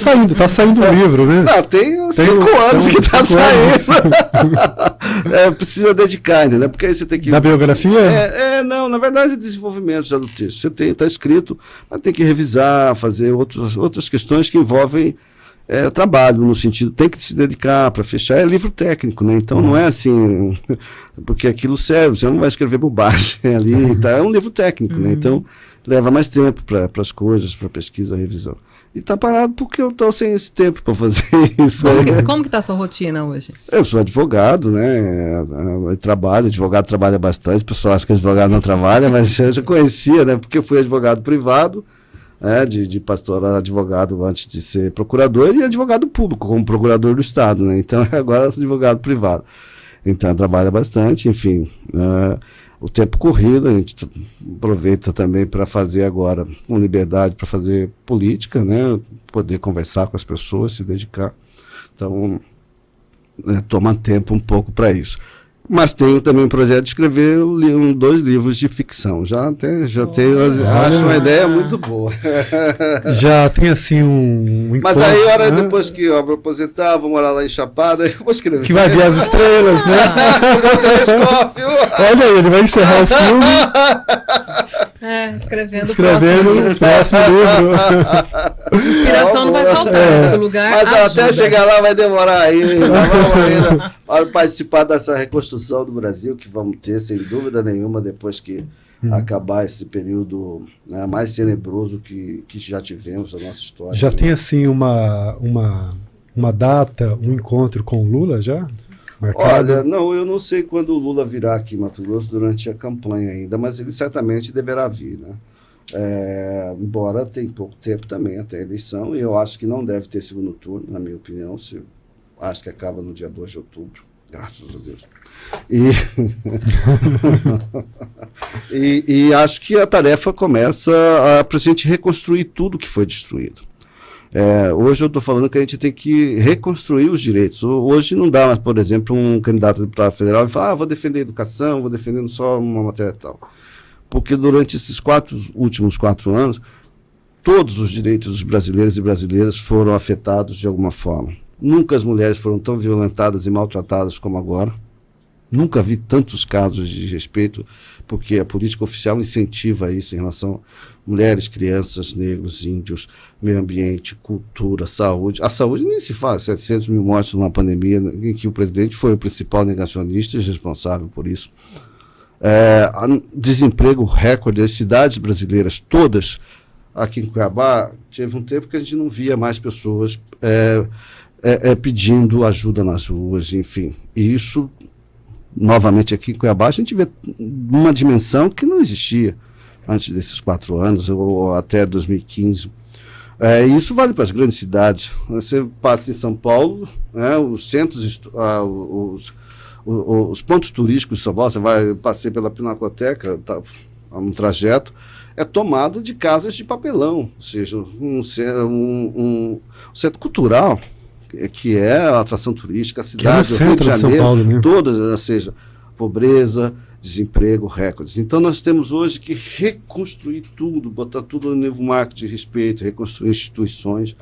saindo um livro, né? Não, tem 5 anos que tá saindo. Precisa dedicar, entendeu? Porque aí você tem que... Na biografia? Não, na verdade é desenvolvimento já do texto. Você está escrito, mas tem que revisar, fazer outras questões que envolvem trabalho, no sentido, tem que se dedicar para fechar. É livro técnico, né? Então não é assim, porque aquilo serve, você não vai escrever bobagem ali, tá? É um livro técnico, né? Então leva mais tempo para as coisas, para pesquisa, revisão. E está parado porque eu estou sem esse tempo para fazer isso. Como que está a sua rotina hoje? Eu sou advogado, né? Advogado trabalha bastante, o pessoal acha que advogado não trabalha, mas eu já conhecia, né? Porque eu fui advogado privado, de pastor a advogado antes de ser procurador, e advogado público, como procurador do Estado, né? Então agora eu sou advogado privado. Então trabalha bastante, enfim... O tempo corrido, a gente aproveita também para fazer agora, com liberdade, para fazer política, né? Poder conversar com as pessoas, se dedicar. Então, toma tempo um pouco para isso. Mas tenho também um projeto de escrever 2 livros de ficção. Já tenho, acho uma ideia muito boa. Já tem assim um Mas aí, depois que eu me aposentar, vou morar lá em Chapada, eu vou escrever. Que vai ver as estrelas, né? Telescópio. Olha aí, ele vai encerrar o filme. Escrevendo o próximo livro. Inspiração não vai faltar, no lugar. Mas ajuda. Até chegar lá vai demorar ainda. Vamos ainda para participar dessa reconstrução do Brasil, que vamos ter, sem dúvida nenhuma, depois que acabar esse período, né, mais tenebroso que já tivemos na nossa história. Já tem assim uma data, um encontro com o Lula já? Marcado? Olha, não, eu não sei quando o Lula virá aqui em Mato Grosso durante a campanha ainda, mas ele certamente deverá vir, né? Embora tem pouco tempo também até a eleição, e eu acho que não deve ter segundo turno, na minha opinião. Acho que acaba no dia 2 de outubro, graças a Deus. E acho que a tarefa começa para a gente reconstruir tudo que foi destruído. Hoje eu estou falando que a gente tem que reconstruir os direitos. Hoje não dá mais, por exemplo, um candidato a deputado federal e falar, vou defender a educação, vou defendendo só uma matéria tal. Porque durante esses últimos 4 anos, todos os direitos dos brasileiros e brasileiras foram afetados de alguma forma. Nunca as mulheres foram tão violentadas e maltratadas como agora. Nunca vi tantos casos de desrespeito, porque a política oficial incentiva isso em relação a mulheres, crianças, negros, índios, meio ambiente, cultura, saúde. A saúde nem se fala, 700 mil mortes numa pandemia em que o presidente foi o principal negacionista e responsável por isso. Desemprego recorde, as cidades brasileiras todas, aqui em Cuiabá, teve um tempo que a gente não via mais pessoas pedindo ajuda nas ruas, enfim. E isso, novamente aqui em Cuiabá, a gente vê uma dimensão que não existia antes desses 4 anos, ou até 2015. Isso vale para as grandes cidades. Você passa em São Paulo, os centros, os pontos turísticos de São Paulo, passei pela Pinacoteca, um trajeto, é tomado de casas de papelão, ou seja, um centro cultural, que é a atração turística, a cidade, do Rio de Janeiro, São Paulo, né? Todas, ou seja, pobreza, desemprego, recordes. Então nós temos hoje que reconstruir tudo, botar tudo no nível marco de respeito, reconstruir instituições,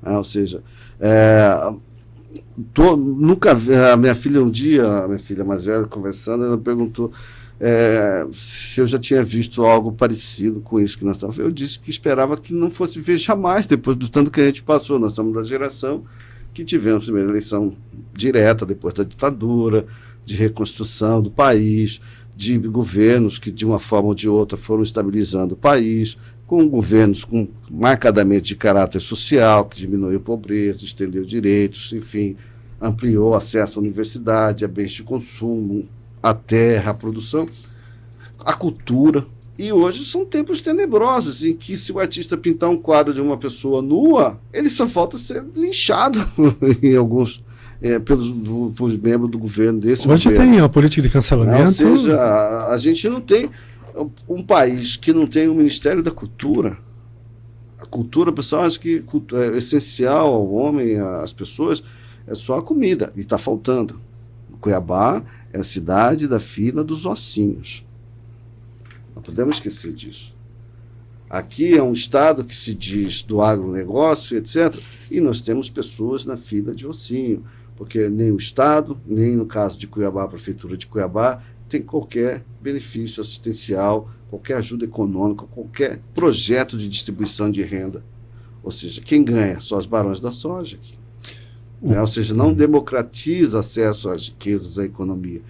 ou seja, nunca a minha filha um dia, a minha filha mais velha conversando, ela perguntou se eu já tinha visto algo parecido com isso que nós estamos. Eu disse que esperava que não fosse ver jamais, depois do tanto que a gente passou. Nós somos da geração que tivemos a primeira eleição direta depois da ditadura, de reconstrução do país, de governos que de uma forma ou de outra foram estabilizando o país, com governos marcadamente de caráter social, que diminuiu a pobreza, estendeu direitos, enfim, ampliou acesso à universidade, a bens de consumo, a terra, a produção, a cultura. E hoje são tempos tenebrosos, em que se o artista pintar um quadro de uma pessoa nua, ele só falta ser linchado em alguns pelos membros do governo desse Hoje governo. Tem a política de cancelamento. Ou seja, a gente não tem um país que não tem o Ministério da Cultura. A cultura, pessoal, acho que é essencial ao homem, às pessoas, é só a comida, e está faltando. Cuiabá é a cidade da fila dos ossinhos. Não podemos esquecer disso. Aqui é um estado que se diz do agronegócio, etc., e nós temos pessoas na fila de ossinho, porque nem o estado, nem no caso de Cuiabá, a prefeitura de Cuiabá, tem qualquer benefício assistencial, qualquer ajuda econômica, qualquer projeto de distribuição de renda. Ou seja, quem ganha são os barões da soja aqui. Ou seja, não democratiza acesso às riquezas, à economia.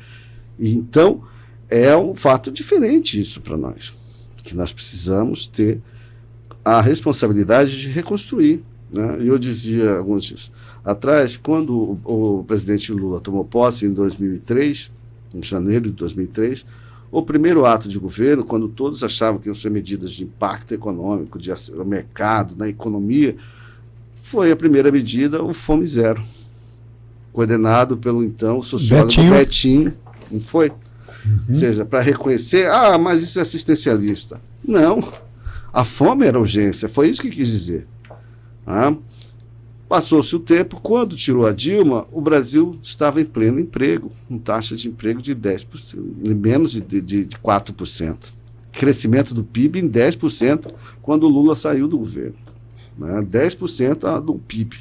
E, então, é um fato diferente isso para nós, que nós precisamos ter a responsabilidade de reconstruir. Né? E eu dizia alguns dias atrás, quando o presidente Lula tomou posse em 2003, em janeiro de 2003, o primeiro ato de governo, quando todos achavam que iam ser medidas de impacto econômico, de mercado, na economia, foi a primeira medida, o Fome Zero, coordenado pelo então sociólogo Betinho, não foi? Ou seja, para reconhecer, mas isso é assistencialista. Não, a fome era urgência, foi isso que quis dizer. Passou-se o tempo, quando tirou a Dilma, o Brasil estava em pleno emprego, com taxa de emprego de 10%, menos de 4%. Crescimento do PIB em 10% quando o Lula saiu do governo. 10% do PIB.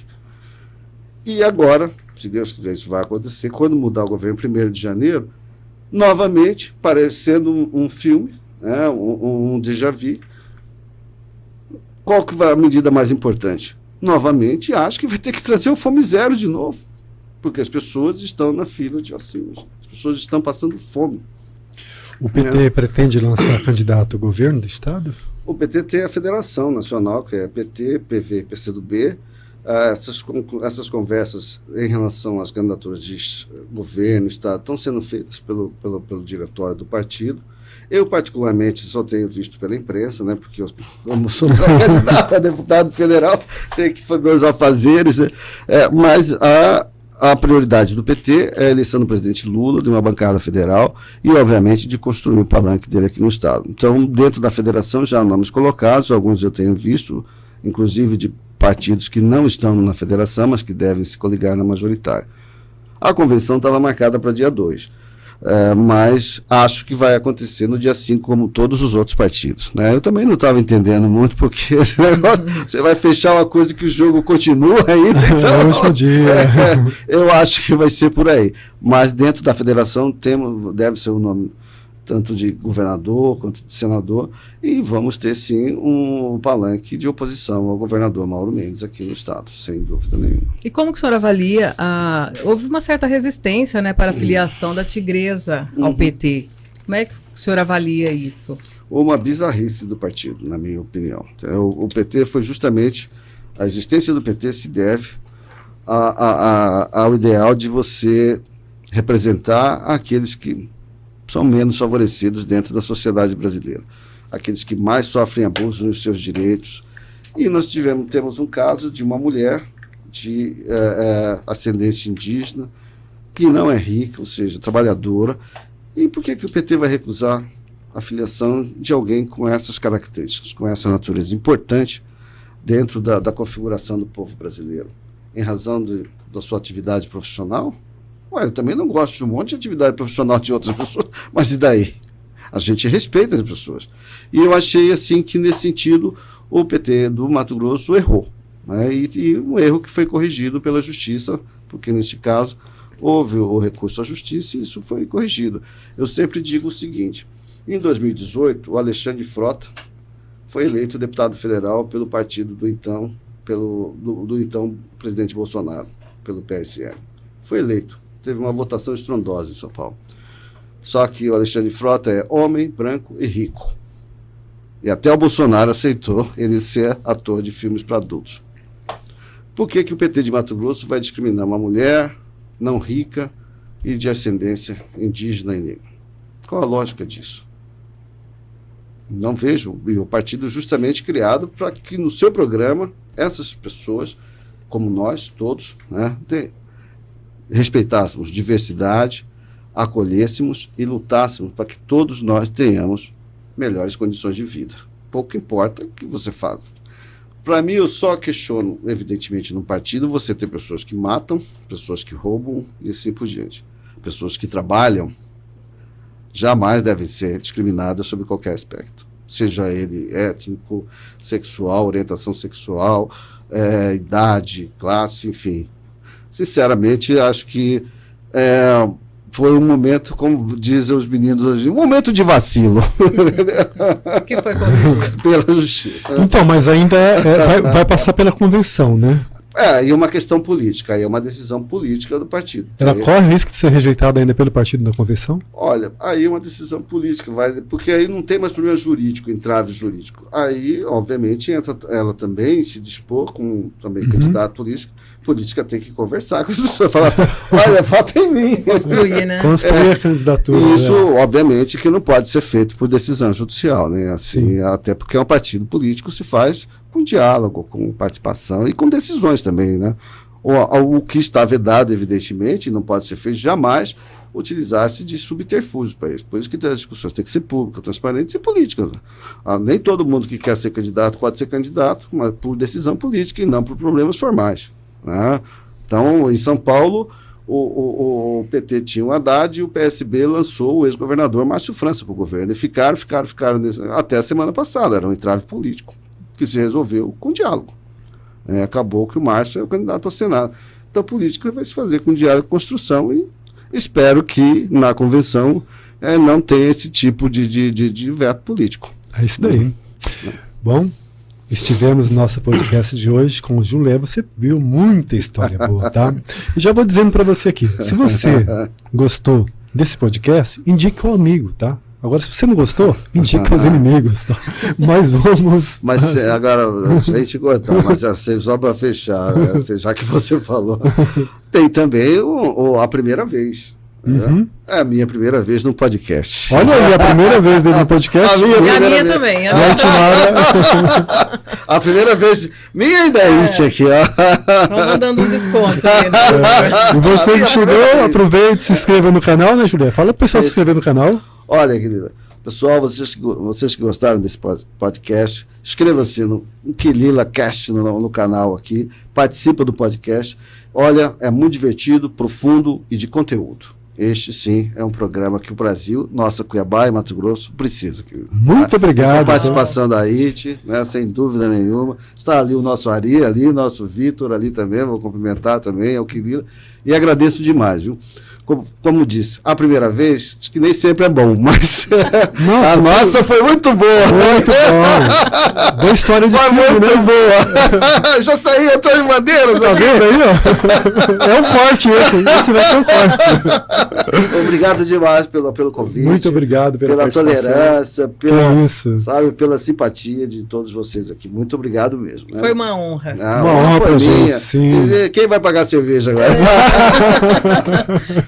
E agora, se Deus quiser, isso vai acontecer, quando mudar o governo 1º de janeiro, novamente, parecendo um filme, um déjà vu. Qual que vai a medida mais importante? Novamente, acho que vai ter que trazer o Fome Zero de novo, porque as pessoas estão na fila de auxílios, as pessoas estão passando fome. O PT pretende lançar candidato ao governo do Estado? O PT tem a Federação Nacional, que é PT, PV e PCdoB. Essas conversas em relação às candidaturas de governo, Estado, estão sendo feitas pelo diretório do partido. Eu, particularmente, só tenho visto pela imprensa, né, porque eu sou candidato a deputado federal, tenho que fazer meus afazeres, né, mas a prioridade do PT é a eleição do presidente Lula, de uma bancada federal, e, obviamente, de construir o palanque dele aqui no Estado. Então, dentro da federação, já há nomes colocados, alguns eu tenho visto, inclusive de partidos que não estão na federação, mas que devem se coligar na majoritária. A convenção estava marcada para dia 2. Mas acho que vai acontecer no dia 5, como todos os outros partidos. Né? Eu também não estava entendendo muito, porque esse negócio, você vai fechar uma coisa que o jogo continua ainda. Então, é o último dia. Eu acho que vai ser por aí. Mas dentro da federação deve ser o nome tanto de governador quanto de senador, e vamos ter sim um palanque de oposição ao governador Mauro Mendes aqui no Estado, sem dúvida nenhuma. E como que o senhor avalia, houve uma certa resistência, né, para a filiação da Tigresa ao PT. Como é que o senhor avalia isso? Uma bizarrice do partido, na minha opinião. O PT foi justamente, a existência do PT se deve ao ideal de você representar aqueles que são menos favorecidos dentro da sociedade brasileira, aqueles que mais sofrem abuso nos seus direitos. E nós temos um caso de uma mulher de ascendência indígena, que não é rica, ou seja, trabalhadora. E por que o PT vai recusar a filiação de alguém com essas características, com essa natureza importante dentro da configuração do povo brasileiro? Em razão da sua atividade profissional? Eu também não gosto de um monte de atividade profissional de outras pessoas, mas e daí? A gente respeita as pessoas. E eu achei assim que, nesse sentido, o PT do Mato Grosso errou, né? E um erro que foi corrigido pela Justiça, porque nesse caso houve o recurso à Justiça e isso foi corrigido. Eu sempre digo o seguinte: em 2018, o Alexandre Frota foi eleito deputado federal pelo partido do então presidente Bolsonaro, pelo PSL. Foi eleito. Teve uma votação estrondosa em São Paulo. Só que o Alexandre Frota é homem, branco e rico. E até o Bolsonaro aceitou ele ser ator de filmes para adultos. Por que o PT de Mato Grosso vai discriminar uma mulher não rica e de ascendência indígena e negra? Qual a lógica disso? Não vejo. E o partido justamente criado para que no seu programa essas pessoas, como nós todos, né, respeitássemos diversidade, acolhêssemos e lutássemos para que todos nós tenhamos melhores condições de vida. Pouco importa o que você faz. Para mim, eu só questiono, evidentemente, no partido, você ter pessoas que matam, pessoas que roubam e assim por diante. Pessoas que trabalham jamais devem ser discriminadas sobre qualquer aspecto. Seja ele étnico, sexual, orientação sexual, idade, classe, enfim. Sinceramente, acho que foi um momento, como dizem os meninos hoje, um momento de vacilo. Que foi corrigido pela Justiça. Então, mas ainda vai passar pela convenção, né? E uma questão política, aí é uma decisão política do partido. Ela corre risco de ser rejeitada ainda pelo partido na convenção? Olha, aí é uma decisão política, porque aí não tem mais problema jurídico, entrave jurídico. Aí, obviamente, entra ela também se dispor como também candidato político. Política tem que conversar com as pessoas, falar, olha, vota em mim. Construir, né? Construir a candidatura. Isso, obviamente, que não pode ser feito por decisão judicial, né? Assim, até porque um partido político se faz com diálogo, com participação e com decisões também, né? O que está vedado, evidentemente, não pode ser feito jamais utilizar-se de subterfúgios para isso. Por isso que as discussões têm que ser públicas, transparentes e políticas. Nem todo mundo que quer ser candidato pode ser candidato, mas por decisão política e não por problemas formais, né? Então, em São Paulo, o PT tinha o Haddad e o PSB lançou o ex-governador Márcio França para o governo. E ficaram até a semana passada. Era um entrave político que se resolveu com diálogo. Acabou que o Márcio é o candidato ao Senado. Então, a política vai se fazer com diálogo e construção e espero que na convenção não tenha esse tipo de veto político. É isso daí. Bom, estivemos no nosso podcast de hoje com o Julé. Você viu muita história boa, tá? E já vou dizendo para você aqui, se você gostou desse podcast, indique ao amigo, tá? Agora, se você não gostou, indique aos inimigos, tá? Mas vamos... Mas agora, a gente cortar, mas assim, só para fechar, assim, já que você falou, tem também a primeira vez. Uhum. É a minha primeira vez no podcast. Olha aí, a primeira vez dele no podcast. A minha também. A primeira vez. Minha ideia aqui, ó. Estamos dando um desconto. E você que chegou, aproveite, se inscreva no canal, né, Julia? Fala pro pessoal se inscrever no canal. Olha, querida. Pessoal, vocês que gostaram desse podcast, inscreva-se no Quilila Cast no canal aqui. Participa do podcast. Olha, é muito divertido, profundo e de conteúdo. Este, sim, é um programa que o Brasil, nossa Cuiabá e Mato Grosso, precisa. Querido. Muito obrigado. Com a participação da IT, né, sem dúvida nenhuma. Está ali o nosso Ari, ali o nosso Vitor, ali também, vou cumprimentar também, é o Quilila. E agradeço demais, viu? Como disse, a primeira vez, acho que nem sempre é bom, mas a nossa foi muito boa. Muito bom. Boa história de foi filme, muito né? boa. Já saí, Antônio Bandeiras. Tá vendo aí, ó? É um corte esse vai ser um corte. Obrigado demais pelo convite. Muito obrigado pela tolerância, pela simpatia de todos vocês aqui. Muito obrigado mesmo. Né? Foi uma honra. Uma honra pra gente, sim. Quem vai pagar a cerveja agora?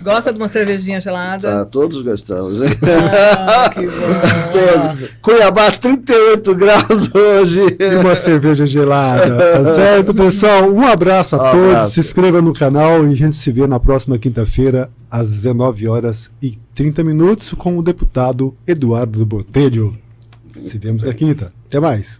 Gosta de uma cervejinha gelada? Tá, todos gostamos. Que bom. Todos. Cuiabá, 38 graus hoje. E uma cerveja gelada. Tá certo, pessoal? Um abraço a todos. Se inscreva no canal e a gente se vê na próxima quinta-feira, às 19h30, com o deputado Eduardo Botelho. Se vemos na quinta. Até mais.